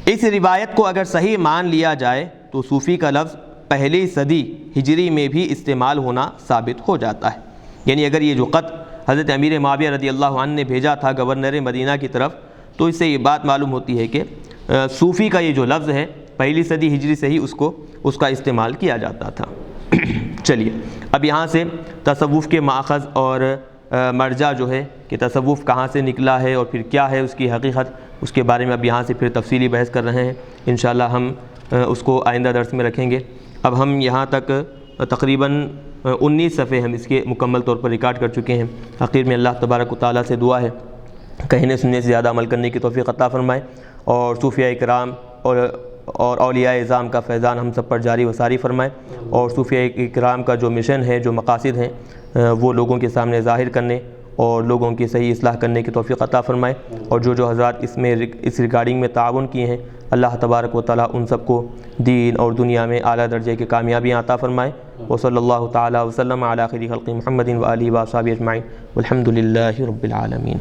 A: اس روایت کو اگر صحیح مان لیا جائے تو صوفی کا لفظ پہلی صدی ہجری میں بھی استعمال ہونا ثابت ہو جاتا ہے، یعنی اگر یہ جو خط حضرت امیر معاویہ رضی اللہ عنہ نے بھیجا تھا گورنر مدینہ کی طرف، تو اس سے یہ بات معلوم ہوتی ہے کہ صوفی کا یہ جو لفظ ہے پہلی صدی ہجری سے ہی اس کا استعمال کیا جاتا تھا۔ چلیے اب یہاں سے تصوف کے ماخذ اور مرجع جو ہے کہ تصوف کہاں سے نکلا ہے اور پھر کیا ہے اس کی حقیقت، اس کے بارے میں اب یہاں سے پھر تفصیلی بحث کر رہے ہیں، انشاءاللہ ہم اس کو آئندہ درس میں رکھیں گے۔ اب ہم یہاں تک تقریباً 19 صفحے ہم اس کے مکمل طور پر ریکارڈ کر چکے ہیں۔ آخر میں اللہ تبارک و تعالیٰ سے دعا ہے کہنے سننے سے زیادہ عمل کرنے کی توفیق عطا فرمائے، اور صوفیاء کرام اور اولیاء اعظام کا فیضان ہم سب پر جاری و ساری فرمائے، اور صوفیاء کرام کا جو مشن ہے، جو مقاصد ہیں، وہ لوگوں کے سامنے ظاہر کرنے اور لوگوں کی صحیح اصلاح کرنے کی توفیق عطا فرمائے، اور جو حضرات اس ریکارڈنگ میں تعاون کیے ہیں اللہ تبارک و تعالیٰ ان سب کو دین اور دنیا میں اعلیٰ درجے کی کامیابیاں عطا فرمائے۔ وصلی اللہ تعالیٰ وسلم علی خیر خلق محمد و آلہ و اصحابہ اجمعین والحمد للہ رب العالمین۔